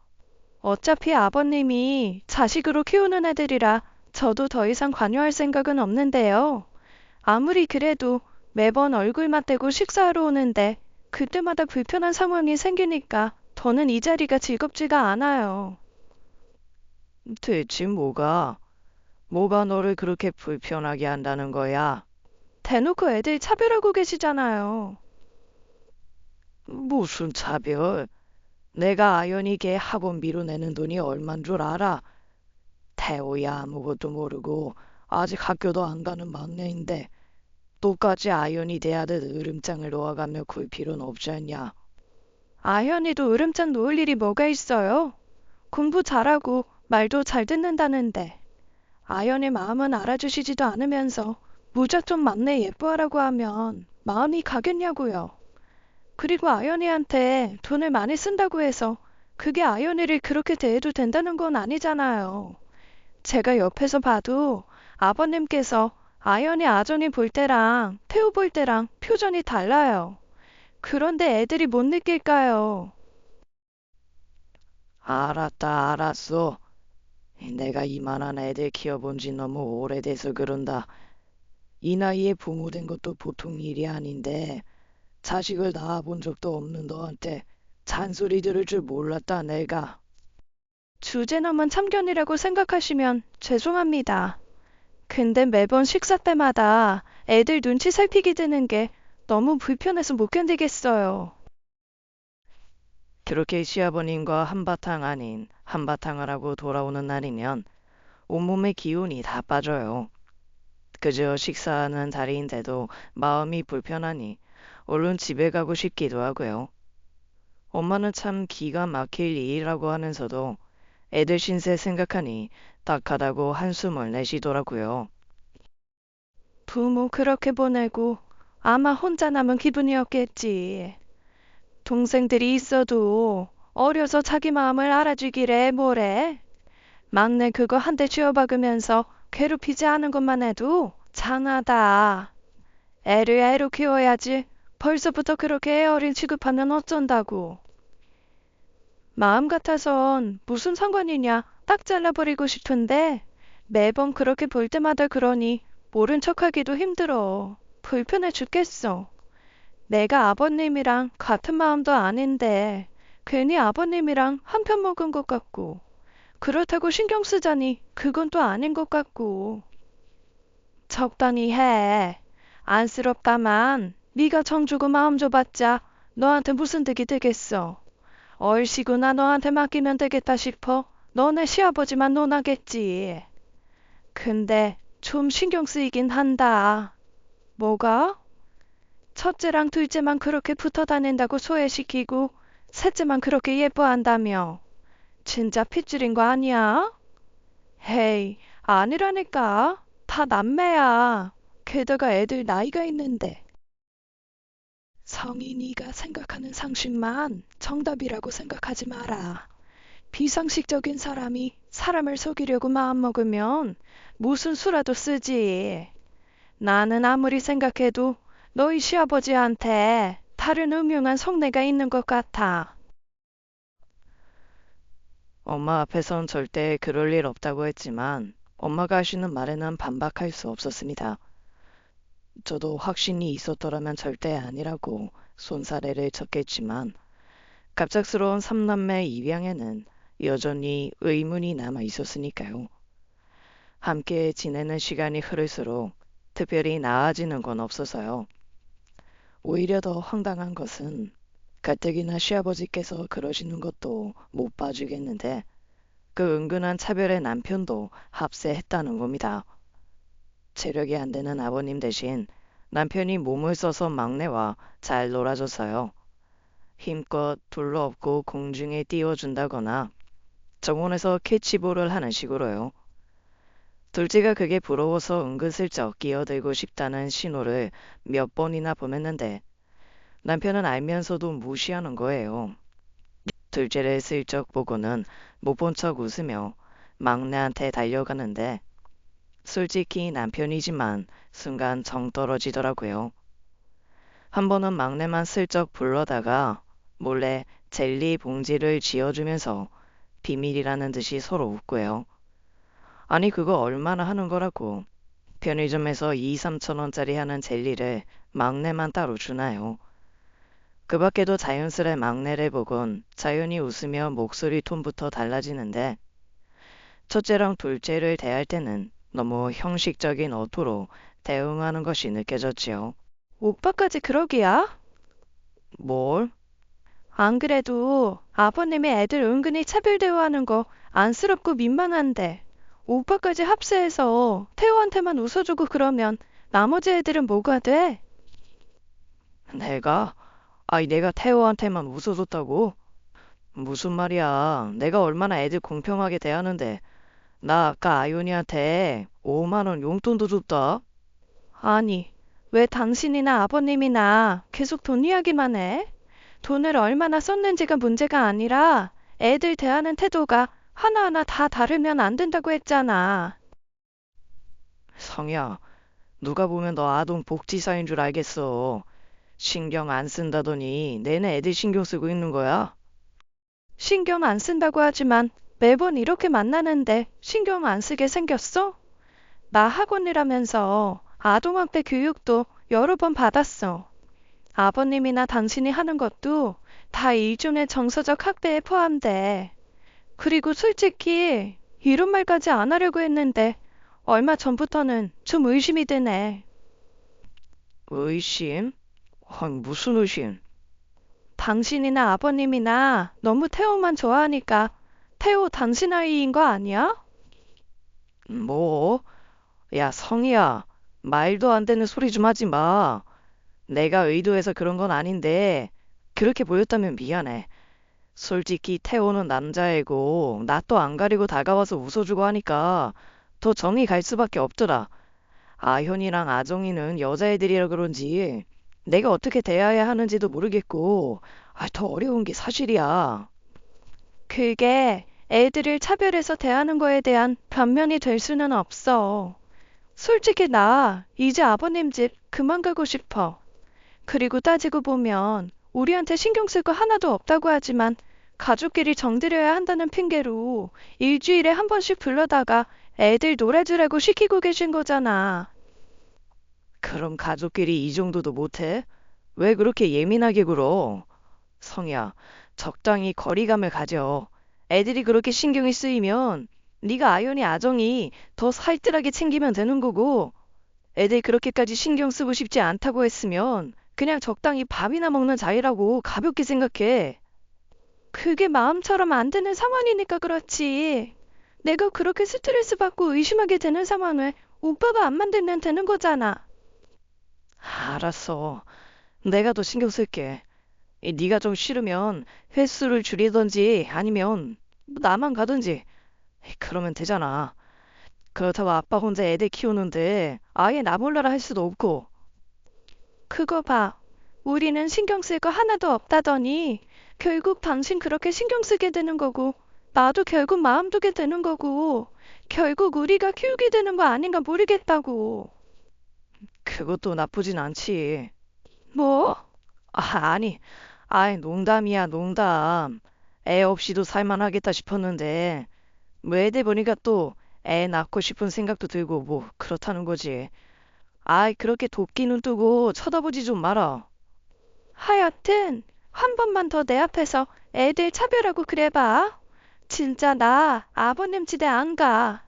어차피 아버님이 자식으로 키우는 애들이라 저도 더 이상 관여할 생각은 없는데요. 아무리 그래도 매번 얼굴 맞대고 식사하러 오는데 그때마다 불편한 상황이 생기니까 더는 이 자리가 즐겁지가 않아요. 대체 뭐가 너를 그렇게 불편하게 한다는 거야? 대놓고 애들 차별하고 계시잖아요. 무슨 차별? 내가 아연이 걔 학원 밀어내는 돈이 얼만 줄 알아? 태호야 아무것도 모르고 아직 학교도 안 가는 막내인데 똑같이 아연이 대하듯 으름장을 놓아가며 굴 필요는 없지 않냐? 아현이도 으름장 놓을 일이 뭐가 있어요? 공부 잘하고 말도 잘 듣는다는데 아현의 마음은 알아주시지도 않으면서 무작정 막내 예뻐하라고 하면 마음이 가겠냐고요. 그리고 아연이한테 돈을 많이 쓴다고 해서 그게 아연이를 그렇게 대해도 된다는 건 아니잖아요. 제가 옆에서 봐도 아버님께서 아연이 아전이 볼 때랑 태우 볼 때랑 표정이 달라요. 그런데 애들이 못 느낄까요? 알았어. 내가 이만한 애들 키워본 지 너무 오래돼서 그런다. 이 나이에 부모 된 것도 보통 일이 아닌데 자식을 낳아본 적도 없는 너한테 잔소리 들을 줄 몰랐다 내가. 주제 넘은 참견이라고 생각하시면 죄송합니다. 근데 매번 식사 때마다 애들 눈치 살피게 되는 게 너무 불편해서 못 견디겠어요. 그렇게 시아버님과 한바탕 아닌 한바탕을 하고 돌아오는 날이면 온몸의 기운이 다 빠져요. 그저 식사하는 자리인데도 마음이 불편하니 얼른 집에 가고 싶기도 하고요. 엄마는 참 기가 막힐 일이라고 하면서도 애들 신세 생각하니 딱하다고 한숨을 내쉬더라고요. 부모 그렇게 보내고 아마 혼자 남은 기분이었겠지. 동생들이 있어도 어려서 자기 마음을 알아주기래 뭐래. 막내 그거 한 대 쥐어박으면서 괴롭히지 않은 것만 해도 장하다. 애를 애로 키워야지. 벌써부터 그렇게 애 어린 취급하면 어쩐다고. 마음 같아선 무슨 상관이냐 딱 잘라버리고 싶은데 매번 그렇게 볼 때마다 그러니 모른 척하기도 힘들어. 불편해 죽겠어. 내가 아버님이랑 같은 마음도 아닌데 괜히 아버님이랑 한편 먹은 것 같고 그렇다고 신경 쓰자니 그건 또 아닌 것 같고. 적당히 해. 안쓰럽다만 네가 정 주고 마음 줘봤자 너한테 무슨 득이 되겠어. 얼씨구나 너한테 맡기면 되겠다 싶어 너네 시아버지만 논하겠지. 근데 좀 신경 쓰이긴 한다. 뭐가? 첫째랑 둘째만 그렇게 붙어 다닌다고 소외시키고 셋째만 그렇게 예뻐한다며. 진짜 핏줄인 거 아니야? 헤이, 아니라니까. 다 남매야. 게다가 애들 나이가 있는데. 성인이가 생각하는 상식만 정답이라고 생각하지 마라. 비상식적인 사람이 사람을 속이려고 마음먹으면 무슨 수라도 쓰지. 나는 아무리 생각해도 너희 시아버지한테 다른 음흉한 속내가 있는 것 같아. 엄마 앞에선 절대 그럴 일 없다고 했지만 엄마가 하시는 말에는 반박할 수 없었습니다. 저도 확신이 있었더라면 절대 아니라고 손사래를 쳤겠지만 갑작스러운 삼남매 입양에는 여전히 의문이 남아 있었으니까요. 함께 지내는 시간이 흐를수록 특별히 나아지는 건 없어서요. 오히려 더 황당한 것은 가뜩이나 시아버지께서 그러시는 것도 못 봐주겠는데 그 은근한 차별의 남편도 합세했다는 겁니다. 체력이 안 되는 아버님 대신 남편이 몸을 써서 막내와 잘 놀아줬어요. 힘껏 둘러엎고 공중에 띄워준다거나 정원에서 캐치볼을 하는 식으로요. 둘째가 그게 부러워서 은근슬쩍 끼어들고 싶다는 신호를 몇 번이나 보냈는데 남편은 알면서도 무시하는 거예요. 둘째를 슬쩍 보고는 못 본 척 웃으며 막내한테 달려가는데 솔직히 남편이지만 순간 정 떨어지더라고요. 한 번은 막내만 슬쩍 불러다가 몰래 젤리 봉지를 쥐어주면서 비밀이라는 듯이 서로 웃고요. 아니 그거 얼마나 하는 거라고. 편의점에서 2, 3천 원짜리 하는 젤리를 막내만 따로 주나요? 그 밖에도 자연스레 막내를 보곤 자연히 웃으며 목소리 톤부터 달라지는데 첫째랑 둘째를 대할 때는 너무 형식적인 어투로 대응하는 것이 느껴졌지요. 오빠까지 그러기야? 뭘? 안 그래도 아버님이 애들 은근히 차별 대우하는 거 안쓰럽고 민망한데 오빠까지 합세해서 태호한테만 웃어주고 그러면 나머지 애들은 뭐가 돼? 내가? 아이 내가 태호한테만 웃어줬다고? 무슨 말이야. 내가 얼마나 애들 공평하게 대하는데 나 아까 아윤이한테 5만 원 용돈도 줬다. 아니, 왜 당신이나 아버님이나 계속 돈 이야기만 해? 돈을 얼마나 썼는지가 문제가 아니라 애들 대하는 태도가 하나하나 다 다르면 안 된다고 했잖아. 성희야, 누가 보면 너 아동 복지사인 줄 알겠어. 신경 안 쓴다더니 내내 애들 신경 쓰고 있는 거야? 신경 안 쓴다고 하지만 매번 이렇게 만나는데 신경 안 쓰게 생겼어? 나 학원이라면서 아동학대 교육도 여러 번 받았어. 아버님이나 당신이 하는 것도 다 일종의 정서적 학대에 포함돼. 그리고 솔직히 이런 말까지 안 하려고 했는데 얼마 전부터는 좀 의심이 드네. 의심? 무슨 의심? 당신이나 아버님이나 너무 태호만 좋아하니까 태호 당신 아이인 거 아니야? 뭐? 야, 성희야. 말도 안 되는 소리 좀 하지 마. 내가 의도해서 그런 건 아닌데 그렇게 보였다면 미안해. 솔직히 태호는 남자애고 나 또 안 가리고 다가와서 웃어주고 하니까 더 정이 갈 수밖에 없더라. 아현이랑 아정이는 여자애들이라 그런지 내가 어떻게 대해야 하는지도 모르겠고 더 어려운 게 사실이야. 그게 애들을 차별해서 대하는 거에 대한 변명이 될 수는 없어. 솔직히 나 이제 아버님 집 그만 가고 싶어. 그리고 따지고 보면 우리한테 신경 쓸 거 하나도 없다고 하지만 가족끼리 정들여야 한다는 핑계로 일주일에 한 번씩 불러다가 애들 놀아주라고 시키고 계신 거잖아. 그럼 가족끼리 이 정도도 못해? 왜 그렇게 예민하게 굴어? 성희야, 적당히 거리감을 가져. 애들이 그렇게 신경이 쓰이면 네가 아연이 아정이 더 살뜰하게 챙기면 되는 거고 애들 그렇게까지 신경 쓰고 싶지 않다고 했으면 그냥 적당히 밥이나 먹는 자리라고 가볍게 생각해. 그게 마음처럼 안 되는 상황이니까 그렇지. 내가 그렇게 스트레스 받고 의심하게 되는 상황을 오빠가 안 만들면 되는 거잖아. 알았어. 내가 더 신경 쓸게. 네가 좀 싫으면 횟수를 줄이던지 아니면 나만 가든지 그러면 되잖아. 그렇다고 아빠 혼자 애들 키우는데 아예 나 몰라라 할 수도 없고. 그거 봐. 우리는 신경 쓸 거 하나도 없다더니 결국 당신 그렇게 신경 쓰게 되는 거고 나도 결국 마음 두게 되는 거고 결국 우리가 키우게 되는 거 아닌가 모르겠다고. 그것도 나쁘진 않지. 뭐? 아니. 농담이야, 농담. 애 없이도 살만하겠다 싶었는데 뭐 애들 보니까 또 애 낳고 싶은 생각도 들고 뭐 그렇다는 거지. 그렇게 도끼 눈 뜨고 쳐다보지 좀 마라. 하여튼 한 번만 더 내 앞에서 애들 차별하고 그래봐. 진짜 나 아버님 집에 안 가.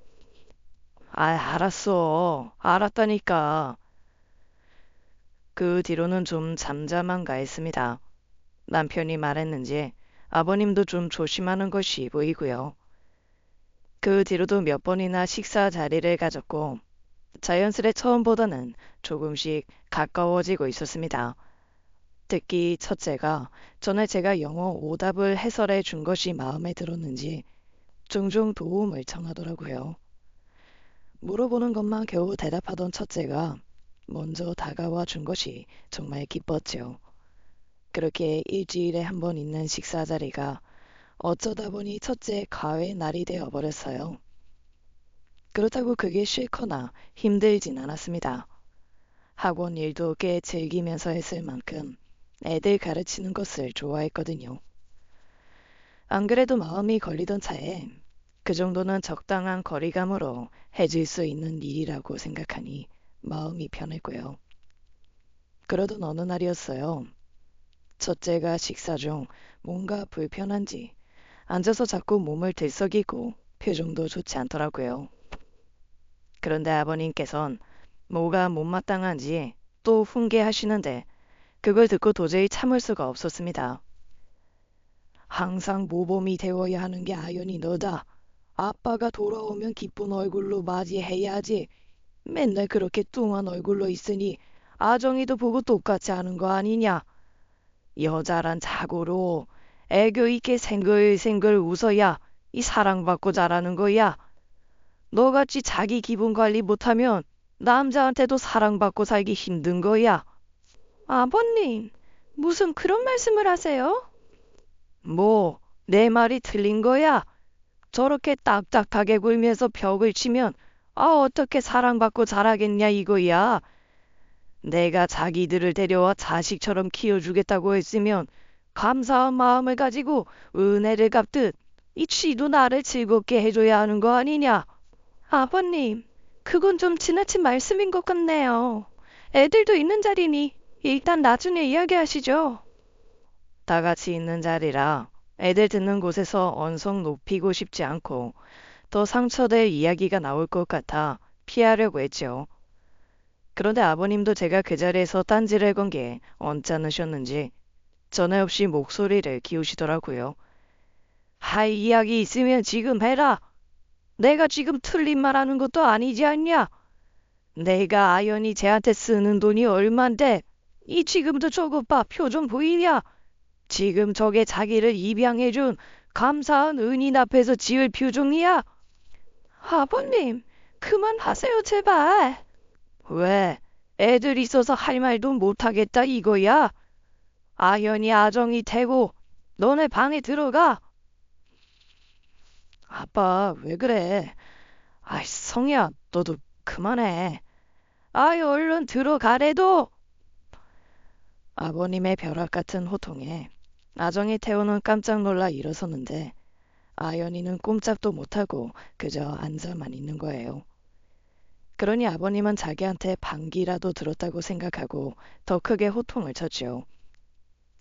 알았어. 알았다니까. 그 뒤로는 좀 잠잠한가 했습니다. 남편이 말했는지 아버님도 좀 조심하는 것이 보이고요. 그 뒤로도 몇 번이나 식사 자리를 가졌고 자연스레 처음보다는 조금씩 가까워지고 있었습니다. 특히 첫째가 전에 제가 영어 오답을 해설해 준 것이 마음에 들었는지 종종 도움을 청하더라고요. 물어보는 것만 겨우 대답하던 첫째가 먼저 다가와 준 것이 정말 기뻤지요. 그렇게 일주일에 한 번 있는 식사 자리가 어쩌다 보니 첫째의 가회 날이 되어 버렸어요. 그렇다고 그게 싫거나 힘들진 않았습니다. 학원 일도 꽤 즐기면서 했을 만큼 애들 가르치는 것을 좋아했거든요. 안 그래도 마음이 걸리던 차에 그 정도는 적당한 거리감으로 해줄 수 있는 일이라고 생각하니 마음이 편했고요. 그러던 어느 날이었어요. 첫째가 식사 중 뭔가 불편한지 앉아서 자꾸 몸을 들썩이고 표정도 좋지 않더라고요. 그런데 아버님께선 뭐가 못마땅한지 또 훈계하시는데 그걸 듣고 도저히 참을 수가 없었습니다. 항상 모범이 되어야 하는 게 아연이 너다. 아빠가 돌아오면 기쁜 얼굴로 맞이해야지. 맨날 그렇게 뚱한 얼굴로 있으니 아정이도 보고 똑같이 하는 거 아니냐. 여자란 자고로 애교 있게 생글생글 웃어야 이 사랑받고 자라는 거야. 너같이 자기 기분 관리 못하면 남자한테도 사랑받고 살기 힘든 거야. 아버님, 무슨 그런 말씀을 하세요? 뭐, 내 말이 틀린 거야? 저렇게 딱딱하게 굴면서 벽을 치면 어떻게 사랑받고 자라겠냐 이거야. 내가 자기들을 데려와 자식처럼 키워주겠다고 했으면 감사한 마음을 가지고 은혜를 갚듯 이 쥐도 나를 즐겁게 해줘야 하는 거 아니냐. 아버님, 그건 좀 지나친 말씀인 것 같네요. 애들도 있는 자리니 일단 나중에 이야기하시죠. 다 같이 있는 자리라 애들 듣는 곳에서 언성 높이고 싶지 않고 더 상처될 이야기가 나올 것 같아 피하려고 했죠. 그런데 아버님도 제가 그 자리에서 딴지를 건 게 언짢으셨는지 전에 없이 목소리를 키우시더라고요. 할 이야기 있으면 지금 해라. 내가 지금 틀린 말 하는 것도 아니지 않냐. 내가 아연이 쟤한테 쓰는 돈이 얼만데 이 지금도 저것 봐 표정 보이냐. 지금 저게 자기를 입양해준 감사한 은인 앞에서 지을 표정이야. 아버님, 그만하세요, 제발. 왜? 애들 있어서 할 말도 못하겠다 이거야? 아연이 아정이 되고 너네 방에 들어가. 아빠 왜 그래? 아이 성이야 너도 그만해. 아이 얼른 들어가래도. 아버님의 벼락 같은 호통에 아정이 태우는 깜짝 놀라 일어섰는데 아연이는 꼼짝도 못하고 그저 앉아만 있는 거예요. 그러니 아버님은 자기한테 방귀라도 들었다고 생각하고 더 크게 호통을 쳤지요.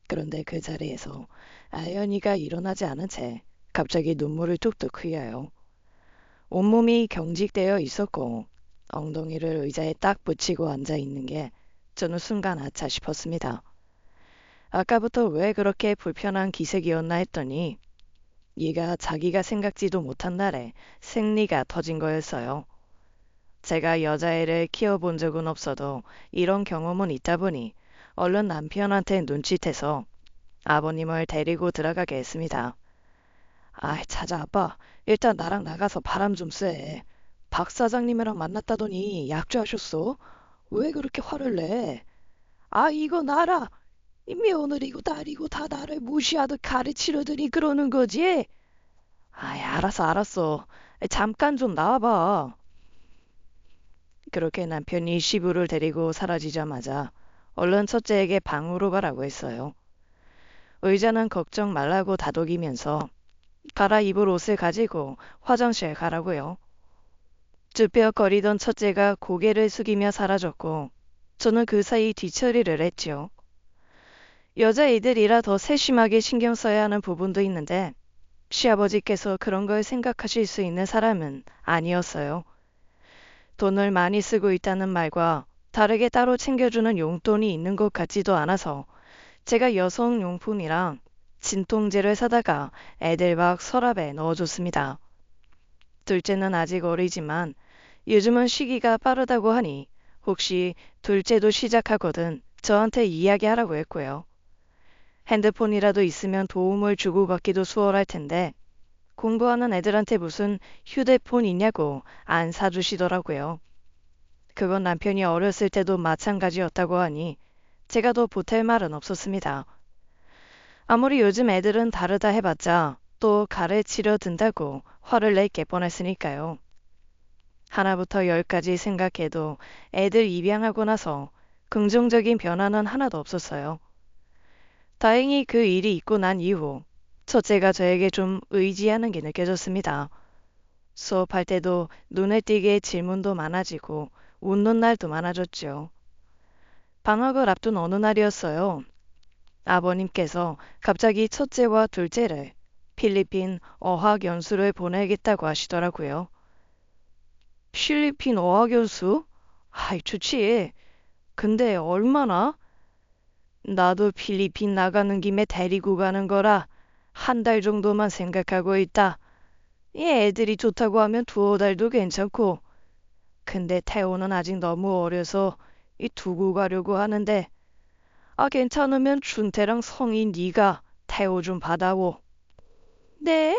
그런데 그 자리에서 아연이가 일어나지 않은 채 갑자기 눈물을 뚝뚝 흘려요. 온몸이 경직되어 있었고 엉덩이를 의자에 딱 붙이고 앉아 있는 게 저는 순간 아차 싶었습니다. 아까부터 왜 그렇게 불편한 기색이었나 했더니 얘가 자기가 생각지도 못한 날에 생리가 터진 거였어요. 제가 여자애를 키워본 적은 없어도 이런 경험은 있다 보니 얼른 남편한테 눈짓해서 아버님을 데리고 들어가게 했습니다. 아이 찾아 아빠 일단 나랑 나가서 바람 좀 쐬. 박 사장님이랑 만났다더니 약주하셨어? 왜 그렇게 화를 내? 아 이거 나라 이 며느리고 딸이고 다 나를 무시하듯 가르치려더니 그러는 거지? 아이 알았어 잠깐 좀 나와봐. 그렇게 남편이 시부를 데리고 사라지자마자 얼른 첫째에게 방으로 가라고 했어요. 의자는 걱정 말라고 다독이면서 갈아입을 옷을 가지고 화장실 가라고요. 쭈뼛거리던 첫째가 고개를 숙이며 사라졌고 저는 그 사이 뒤처리를 했지요. 여자애들이라 더 세심하게 신경 써야 하는 부분도 있는데 시아버지께서 그런 걸 생각하실 수 있는 사람은 아니었어요. 돈을 많이 쓰고 있다는 말과 다르게 따로 챙겨주는 용돈이 있는 것 같지도 않아서 제가 여성용품이랑 진통제를 사다가 애들 막 서랍에 넣어줬습니다. 둘째는 아직 어리지만 요즘은 쉬기가 빠르다고 하니 혹시 둘째도 시작하거든 저한테 이야기하라고 했고요. 핸드폰이라도 있으면 도움을 주고받기도 수월할 텐데 공부하는 애들한테 무슨 휴대폰 있냐고 안 사주시더라고요. 그건 남편이 어렸을 때도 마찬가지였다고 하니 제가 더 보탤 말은 없었습니다. 아무리 요즘 애들은 다르다 해봤자 또 가르치려 든다고 화를 낼게 뻔했으니까요. 하나부터 열까지 생각해도 애들 입양하고 나서 긍정적인 변화는 하나도 없었어요. 다행히 그 일이 있고 난 이후 첫째가 저에게 좀 의지하는 게 느껴졌습니다. 수업할 때도 눈에 띄게 질문도 많아지고 웃는 날도 많아졌죠. 방학을 앞둔 어느 날이었어요. 아버님께서 갑자기 첫째와 둘째를 필리핀 어학 연수를 보내겠다고 하시더라고요. 필리핀 어학 연수? 아이, 좋지. 근데 얼마나? 나도 필리핀 나가는 김에 데리고 가는 거라 한 달 정도만 생각하고 있다. 이 애들이 좋다고 하면 두어 달도 괜찮고. 근데 태호는 아직 너무 어려서 이 두고 가려고 하는데. 아, 괜찮으면 준태랑 성인 네가 태호 좀 받아오. 네?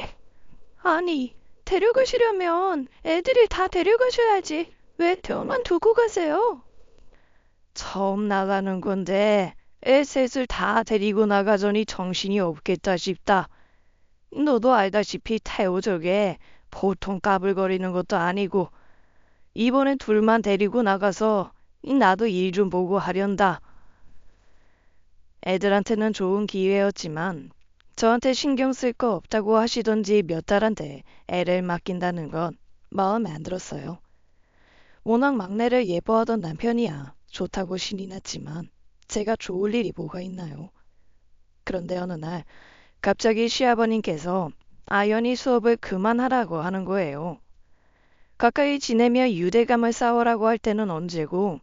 아니, 데려가시려면 애들이 다 데려가셔야지. 왜 태호만 두고 가세요? 처음 나가는 건데 애 셋을 다 데리고 나가자니 정신이 없겠다 싶다. 너도 알다시피 태호 저게 보통 까불거리는 것도 아니고 이번엔 둘만 데리고 나가서 나도 일 좀 보고 하련다. 애들한테는 좋은 기회였지만 저한테 신경 쓸 거 없다고 하시던지 몇 달한테 애를 맡긴다는 건 마음에 안 들었어요. 워낙 막내를 예뻐하던 남편이야 좋다고 신이 났지만 제가 좋을 일이 뭐가 있나요? 그런데 어느 날 갑자기 시아버님께서 아연이 수업을 그만하라고 하는 거예요. 가까이 지내며 유대감을 쌓으라고 할 때는 언제고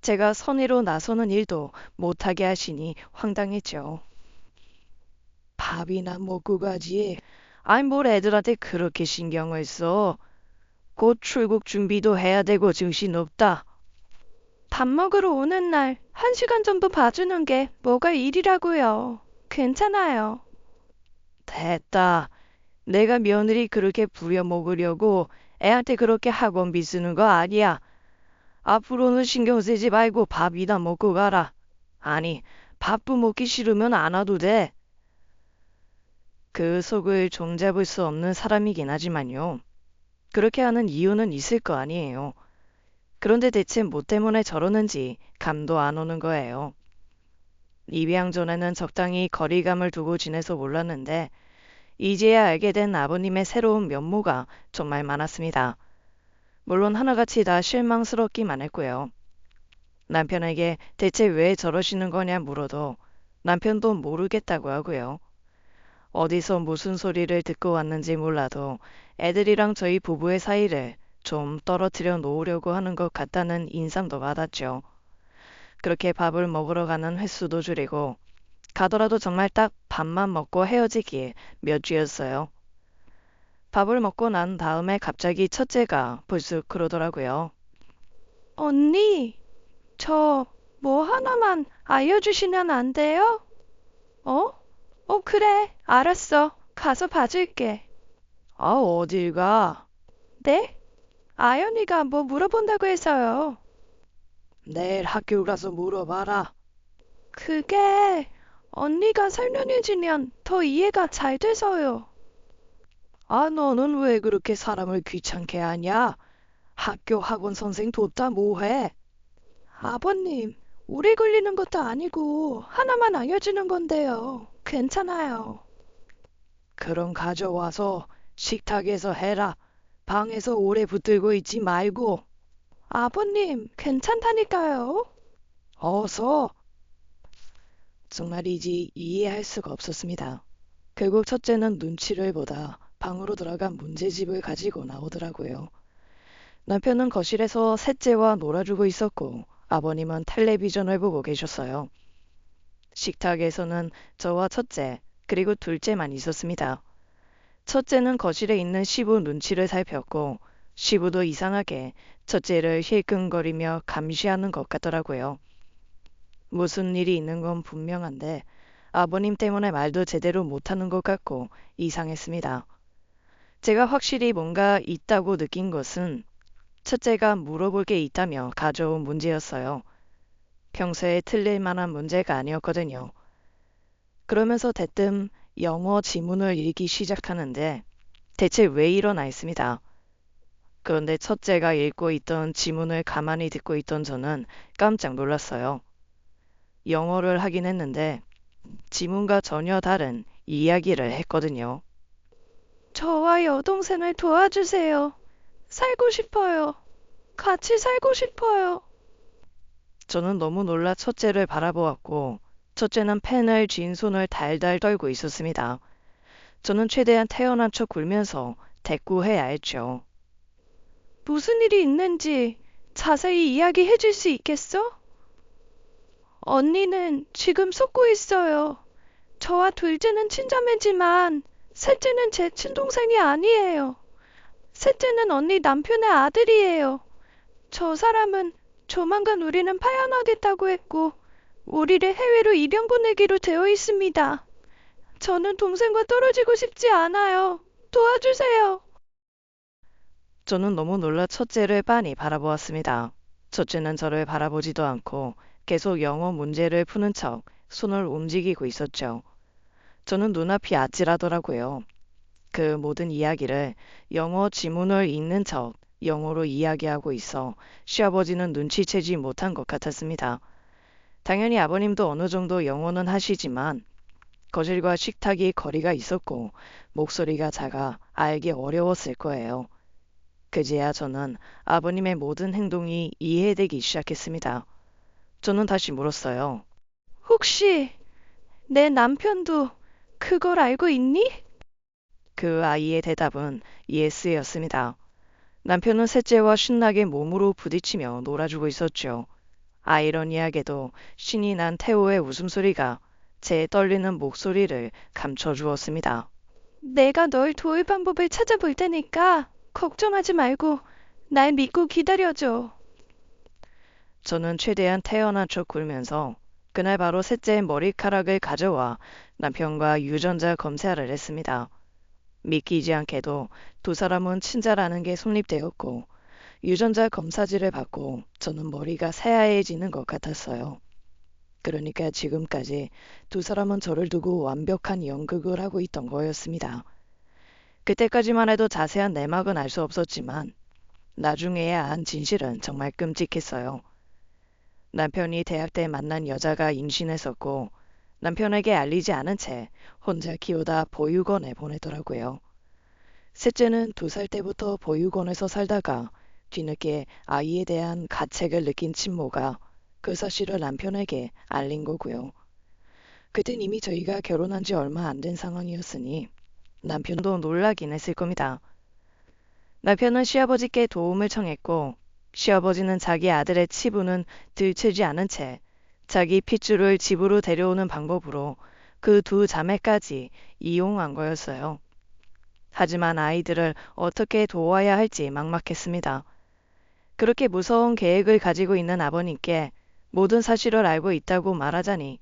제가 선의로 나서는 일도 못하게 하시니 황당했죠. 밥이나 먹고 가지. 아이 뭘 애들한테 그렇게 신경을 써. 곧 출국 준비도 해야 되고 정신없다. 밥 먹으러 오는 날 1시간 정도 봐주는 게 뭐가 일이라고요. 괜찮아요. 됐다. 내가 며느리 그렇게 부려먹으려고 애한테 그렇게 학원비 쓰는 거 아니야. 앞으로는 신경 쓰지 말고 밥이나 먹고 가라. 아니, 밥도 먹기 싫으면 안 와도 돼. 그 속을 종잡을 수 없는 사람이긴 하지만요. 그렇게 하는 이유는 있을 거 아니에요. 그런데 대체 뭐 때문에 저러는지 감도 안 오는 거예요. 입양 전에는 적당히 거리감을 두고 지내서 몰랐는데 이제야 알게 된 아버님의 새로운 면모가 정말 많았습니다. 물론 하나같이 다 실망스럽기만 했고요. 남편에게 대체 왜 저러시는 거냐 물어도 남편도 모르겠다고 하고요. 어디서 무슨 소리를 듣고 왔는지 몰라도 애들이랑 저희 부부의 사이를 좀 떨어뜨려 놓으려고 하는 것 같다는 인상도 받았죠. 그렇게 밥을 먹으러 가는 횟수도 줄이고 가더라도 정말 딱 밥만 먹고 헤어지기 몇 주였어요. 밥을 먹고 난 다음에 갑자기 첫째가 불쑥 그러더라고요. 언니, 저 뭐 하나만 알려주시면 안 돼요? 어? 그래. 알았어. 가서 봐줄게. 아, 어딜 가? 네? 아연이가 뭐 물어본다고 해서요. 내일 학교 가서 물어봐라. 그게 언니가 설명해주면 더 이해가 잘 돼서요. 아, 너는 왜 그렇게 사람을 귀찮게 하냐? 학교 학원 선생 돕다 뭐해? 아버님, 오래 걸리는 것도 아니고 하나만 알려주는 건데요. 괜찮아요. 그럼 가져와서 식탁에서 해라. 방에서 오래 붙들고 있지 말고. 아버님, 괜찮다니까요. 어서. 정말이지 이해할 수가 없었습니다. 결국 첫째는 눈치를 보다 방으로 들어간 문제집을 가지고 나오더라고요. 남편은 거실에서 셋째와 놀아주고 있었고 아버님은 텔레비전을 보고 계셨어요. 식탁에서는 저와 첫째 그리고 둘째만 있었습니다. 첫째는 거실에 있는 시부 눈치를 살폈고 시부도 이상하게 첫째를 힐끔거리며 감시하는 것 같더라고요. 무슨 일이 있는 건 분명한데 아버님 때문에 말도 제대로 못하는 것 같고 이상했습니다. 제가 확실히 뭔가 있다고 느낀 것은 첫째가 물어볼 게 있다며 가져온 문제였어요. 평소에 틀릴 만한 문제가 아니었거든요. 그러면서 대뜸 영어 지문을 읽기 시작하는데 대체 왜 일어나 있습니다. 그런데 첫째가 읽고 있던 지문을 가만히 듣고 있던 저는 깜짝 놀랐어요. 영어를 하긴 했는데 지문과 전혀 다른 이야기를 했거든요. 저와 여동생을 도와주세요. 살고 싶어요. 같이 살고 싶어요. 저는 너무 놀라 첫째를 바라보았고 첫째는 펜을 쥔 손을 달달 떨고 있었습니다. 저는 최대한 태어난 척 굴면서 대꾸해야 했죠. 무슨 일이 있는지 자세히 이야기해 줄 수 있겠어? 언니는 지금 속고 있어요. 저와 둘째는 친자매지만 셋째는 제 친동생이 아니에요. 셋째는 언니 남편의 아들이에요. 저 사람은 조만간 우리는 파양하겠다고 했고 우리를 해외로 입양 보내기로 되어 있습니다. 저는 동생과 떨어지고 싶지 않아요. 도와주세요. 저는 너무 놀라 첫째를 빤히 바라보았습니다. 첫째는 저를 바라보지도 않고 계속 영어 문제를 푸는 척 손을 움직이고 있었죠. 저는 눈앞이 아찔하더라고요. 그 모든 이야기를 영어 지문을 읽는 척 영어로 이야기하고 있어 시아버지는 눈치채지 못한 것 같았습니다. 당연히 아버님도 어느 정도 영어는 하시지만 거실과 식탁이 거리가 있었고 목소리가 작아 알기 어려웠을 거예요. 그제야 저는 아버님의 모든 행동이 이해되기 시작했습니다. 저는 다시 물었어요. 혹시 내 남편도 그걸 알고 있니? 그 아이의 대답은 예스였습니다. 남편은 셋째와 신나게 몸으로 부딪히며 놀아주고 있었죠. 아이러니하게도 신이 난 태호의 웃음소리가 제 떨리는 목소리를 감춰주었습니다. 내가 널 도울 방법을 찾아볼 테니까 걱정하지 말고 날 믿고 기다려줘. 저는 최대한 태어난 척 굴면서 그날 바로 셋째의 머리카락을 가져와 남편과 유전자 검사를 했습니다. 믿기지 않게도 두 사람은 친자라는 게 성립되었고 유전자 검사지를 받고 저는 머리가 새하얘지는 것 같았어요. 그러니까 지금까지 두 사람은 저를 두고 완벽한 연극을 하고 있던 거였습니다. 그때까지만 해도 자세한 내막은 알 수 없었지만 나중에야 안 진실은 정말 끔찍했어요. 남편이 대학 때 만난 여자가 임신했었고 남편에게 알리지 않은 채 혼자 키우다 보육원에 보내더라고요. 셋째는 2살 때부터 보육원에서 살다가 뒤늦게 아이에 대한 가책을 느낀 친모가 그 사실을 남편에게 알린 거고요. 그땐 이미 저희가 결혼한 지 얼마 안 된 상황이었으니 남편도 놀라긴 했을 겁니다. 남편은 시아버지께 도움을 청했고 시아버지는 자기 아들의 치부는 들추지 않은 채 자기 핏줄을 집으로 데려오는 방법으로 그 두 자매까지 이용한 거였어요. 하지만 아이들을 어떻게 도와야 할지 막막했습니다. 그렇게 무서운 계획을 가지고 있는 아버님께 모든 사실을 알고 있다고 말하자니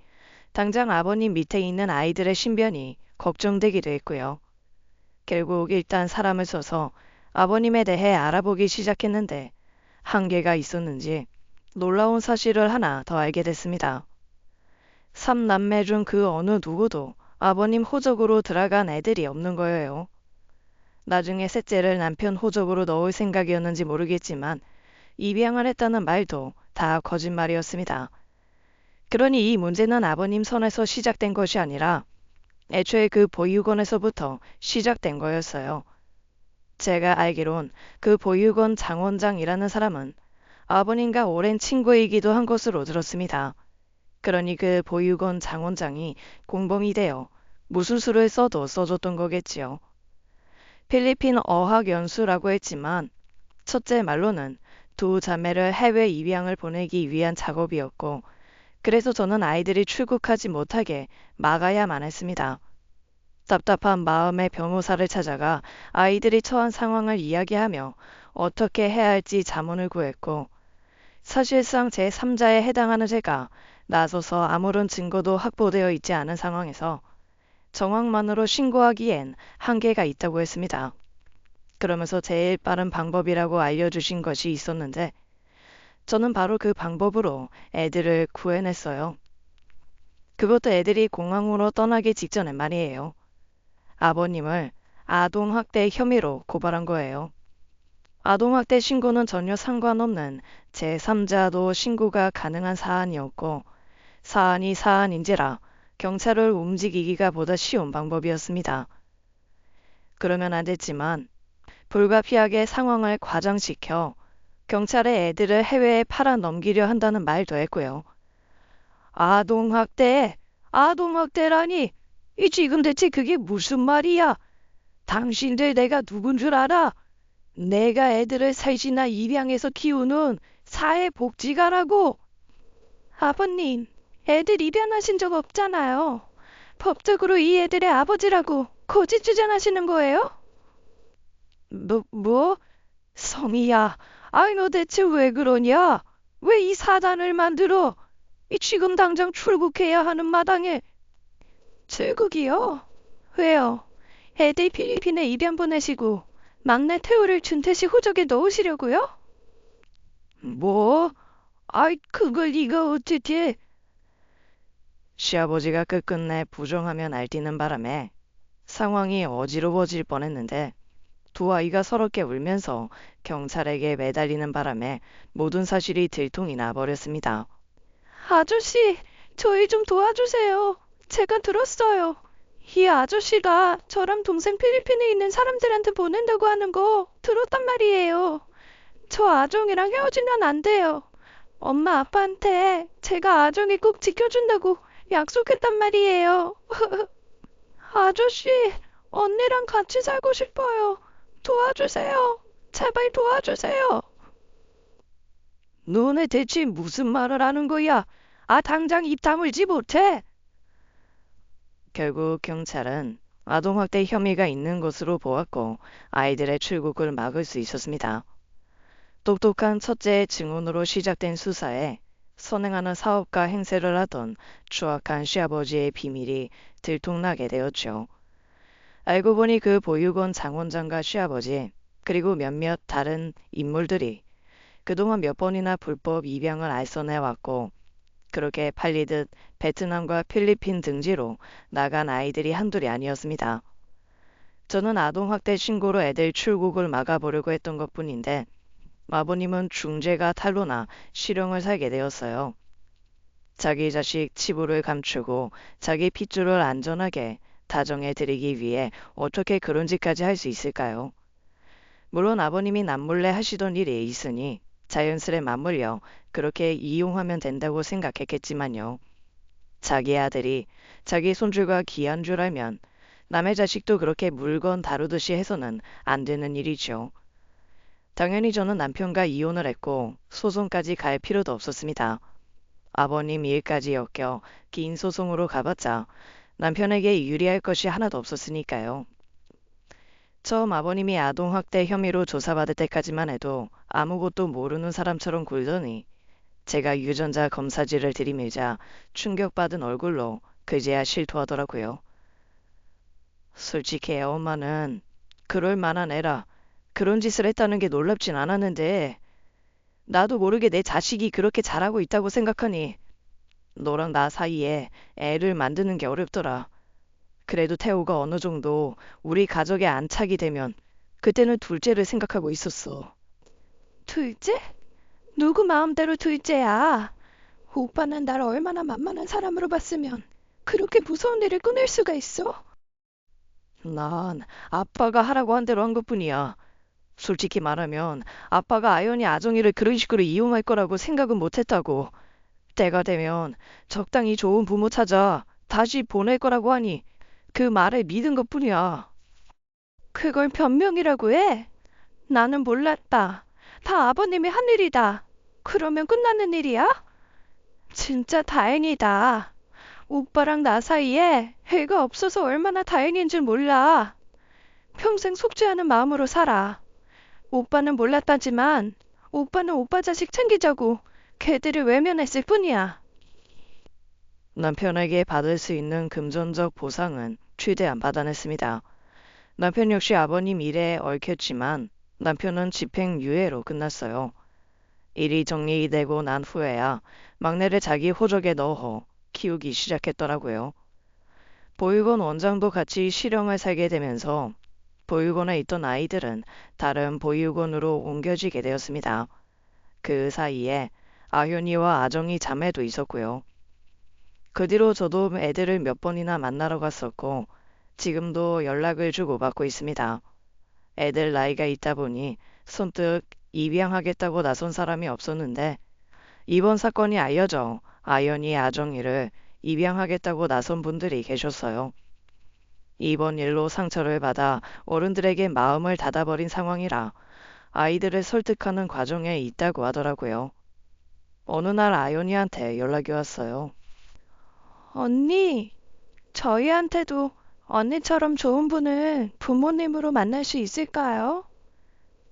당장 아버님 밑에 있는 아이들의 신변이 걱정되기도 했고요. 결국 일단 사람을 써서 아버님에 대해 알아보기 시작했는데 한계가 있었는지 놀라운 사실을 하나 더 알게 됐습니다. 3남매 중 그 어느 누구도 아버님 호적으로 들어간 애들이 없는 거예요. 나중에 셋째를 남편 호적으로 넣을 생각이었는지 모르겠지만 입양을 했다는 말도 다 거짓말이었습니다. 그러니 이 문제는 아버님 선에서 시작된 것이 아니라 애초에 그 보육원에서부터 시작된 거였어요. 제가 알기론 그 보육원 장원장이라는 사람은 아버님과 오랜 친구이기도 한 것으로 들었습니다. 그러니 그 보육원 장원장이 공범이 되어 무슨 수를 써도 써줬던 거겠지요. 필리핀 어학연수라고 했지만 첫째 말로는 두 자매를 해외 입양을 보내기 위한 작업이었고 그래서 저는 아이들이 출국하지 못하게 막아야만 했습니다. 답답한 마음의 변호사를 찾아가 아이들이 처한 상황을 이야기하며 어떻게 해야 할지 자문을 구했고 사실상 제3자에 해당하는 제가 나서서 아무런 증거도 확보되어 있지 않은 상황에서 정황만으로 신고하기엔 한계가 있다고 했습니다. 그러면서 제일 빠른 방법이라고 알려주신 것이 있었는데 저는 바로 그 방법으로 애들을 구해냈어요. 그것도 애들이 공항으로 떠나기 직전에 말이에요. 아버님을 아동학대 혐의로 고발한 거예요. 아동학대 신고는 전혀 상관없는 제3자도 신고가 가능한 사안이었고 사안이 사안인지라 경찰을 움직이기가 보다 쉬운 방법이었습니다. 그러면 안 됐지만 불가피하게 상황을 과장시켜 경찰에 애들을 해외에 팔아 넘기려 한다는 말도 했고요. 아동학대라니 이 지금 대체 그게 무슨 말이야? 당신들 내가 누군 줄 알아? 내가 애들을 셋이나 입양해서 키우는 사회복지가라고. 아버님, 애들 입양하신 적 없잖아요. 법적으로 이 애들의 아버지라고 거짓 주장하시는 거예요? 뭐? 성희야, 아이 너 대체 왜 그러냐? 왜 이 사단을 만들어? 이 지금 당장 출국해야 하는 마당에. 출국이요? 왜요? 애들 필리핀에 입양 보내시고 막내 태우를 준태시 호적에 넣으시려고요? 뭐? 아이 그걸 네가 어떻게? 시아버지가 끝끝내 부정하며 날뛰는 바람에 상황이 어지러워질 뻔했는데 두 아이가 서럽게 울면서 경찰에게 매달리는 바람에 모든 사실이 들통이 나버렸습니다. 아저씨, 저희 좀 도와주세요. 제가 들었어요. 이 아저씨가 저랑 동생 필리핀에 있는 사람들한테 보낸다고 하는 거 들었단 말이에요. 저 아정이랑 헤어지면 안 돼요. 엄마 아빠한테 제가 아정이 꼭 지켜준다고 약속했단 말이에요. 아저씨, 언니랑 같이 살고 싶어요. 도와주세요. 제발 도와주세요. 너네 대체 무슨 말을 하는 거야? 당장 입 다물지 못해? 결국 경찰은 아동학대 혐의가 있는 것으로 보았고 아이들의 출국을 막을 수 있었습니다. 똑똑한 첫째의 증언으로 시작된 수사에 선행하는 사업가 행세를 하던 추악한 시아버지의 비밀이 들통나게 되었죠. 알고 보니 그 보육원 장원장과 시아버지 그리고 몇몇 다른 인물들이 그동안 몇 번이나 불법 입양을 알선해왔고 그렇게 팔리듯 베트남과 필리핀 등지로 나간 아이들이 한둘이 아니었습니다. 저는 아동학대 신고로 애들 출국을 막아보려고 했던 것뿐인데 아버님은 중재가 탄로나 실형을 살게 되었어요. 자기 자식 치부를 감추고 자기 핏줄을 안전하게 다정해 드리기 위해 어떻게 그런 짓까지 할 수 있을까요? 물론 아버님이 남몰래 하시던 일이 있으니 자연스레 맞물려 그렇게 이용하면 된다고 생각했겠지만요. 자기 아들이 자기 손주가 귀한 줄 알면 남의 자식도 그렇게 물건 다루듯이 해서는 안 되는 일이죠. 당연히 저는 남편과 이혼을 했고 소송까지 갈 필요도 없었습니다. 아버님 일까지 엮여 긴 소송으로 가봤자 남편에게 유리할 것이 하나도 없었으니까요. 처음 아버님이 아동학대 혐의로 조사받을 때까지만 해도 아무것도 모르는 사람처럼 굴더니 제가 유전자 검사지를 들이밀자 충격받은 얼굴로 그제야 실토하더라고요. 솔직히 엄마는 그럴 만한 애라 그런 짓을 했다는 게 놀랍진 않았는데 나도 모르게 내 자식이 그렇게 잘하고 있다고 생각하니 너랑 나 사이에 애를 만드는 게 어렵더라. 그래도 태호가 어느 정도 우리 가족에 안착이 되면 그때는 둘째를 생각하고 있었어. 둘째? 누구 마음대로 둘째야? 오빠는 날 얼마나 만만한 사람으로 봤으면 그렇게 무서운 일을 꺼낼 수가 있어? 난 아빠가 하라고 한 대로 한 것뿐이야. 솔직히 말하면 아빠가 아연이 아정이를 그런 식으로 이용할 거라고 생각은 못했다고. 때가 되면 적당히 좋은 부모 찾아 다시 보낼 거라고 하니 그 말을 믿은 것뿐이야. 그걸 변명이라고 해? 나는 몰랐다. 다 아버님이 한 일이다. 그러면 끝나는 일이야? 진짜 다행이다. 오빠랑 나 사이에 애가 없어서 얼마나 다행인 줄 몰라. 평생 속죄하는 마음으로 살아. 오빠는 몰랐다지만 오빠는 오빠 자식 챙기자고 걔들을 외면했을 뿐이야. 남편에게 받을 수 있는 금전적 보상은 최대한 받아냈습니다. 남편 역시 아버님 일에 얽혔지만 남편은 집행유예로 끝났어요. 일이 정리되고 난 후에야 막내를 자기 호적에 넣어 키우기 시작했더라고요. 보육원 원장도 같이 실형을 살게 되면서 보육원에 있던 아이들은 다른 보육원으로 옮겨지게 되었습니다. 그 사이에 아현이와 아정이 자매도 있었고요. 그 뒤로 저도 애들을 몇 번이나 만나러 갔었고 지금도 연락을 주고받고 있습니다. 애들 나이가 있다 보니 손뜻 입양하겠다고 나선 사람이 없었는데 이번 사건이 알려져 아연이 아정이를 입양하겠다고 나선 분들이 계셨어요. 이번 일로 상처를 받아 어른들에게 마음을 닫아버린 상황이라 아이들을 설득하는 과정에 있다고 하더라고요. 어느 날 아연이한테 연락이 왔어요. 언니, 저희한테도 언니처럼 좋은 분을 부모님으로 만날 수 있을까요?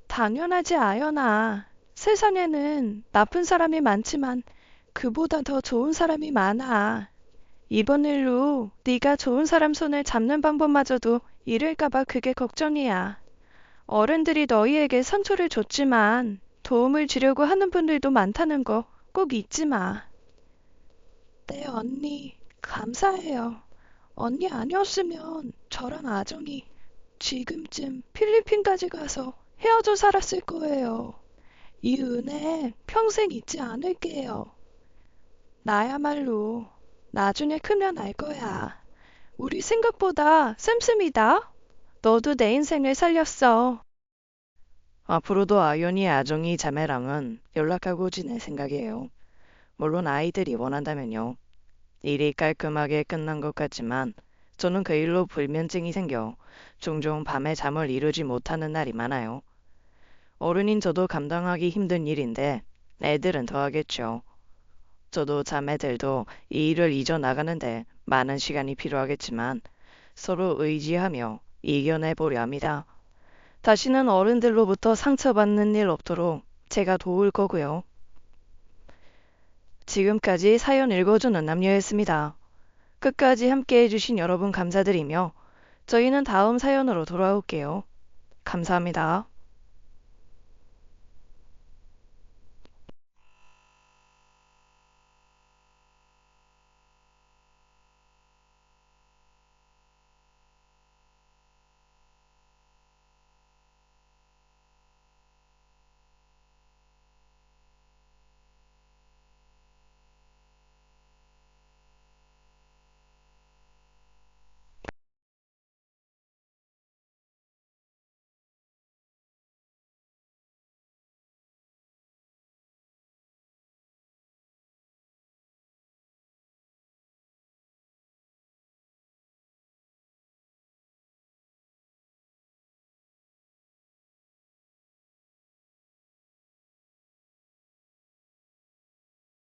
당연하지, 아연아. 세상에는 나쁜 사람이 많지만 그보다 더 좋은 사람이 많아. 이번 일로 네가 좋은 사람 손을 잡는 방법마저도 잃을까봐 그게 걱정이야. 어른들이 너희에게 상처를 줬지만 도움을 주려고 하는 분들도 많다는 거 꼭 잊지 마. 네, 언니. 감사해요. 언니 아니었으면 저랑 아정이 지금쯤 필리핀까지 가서 헤어져 살았을 거예요. 이 은혜 평생 잊지 않을게요. 나야말로 나중에 크면 알 거야. 우리 생각보다 씀씀이다. 너도 내 인생을 살렸어. 앞으로도 아연이 아정이 자매랑은 연락하고 지낼 생각이에요. 물론 아이들이 원한다면요. 일이 깔끔하게 끝난 것 같지만 저는 그 일로 불면증이 생겨 종종 밤에 잠을 이루지 못하는 날이 많아요. 어른인 저도 감당하기 힘든 일인데 애들은 더 하겠죠. 저도 자매들도 이 일을 이겨나가는데 많은 시간이 필요하겠지만 서로 의지하며 이겨내보려 합니다. 다시는 어른들로부터 상처받는 일 없도록 제가 도울 거고요. 지금까지 사연 읽어주는 남녀였습니다. 끝까지 함께 해주신 여러분 감사드리며 저희는 다음 사연으로 돌아올게요. 감사합니다.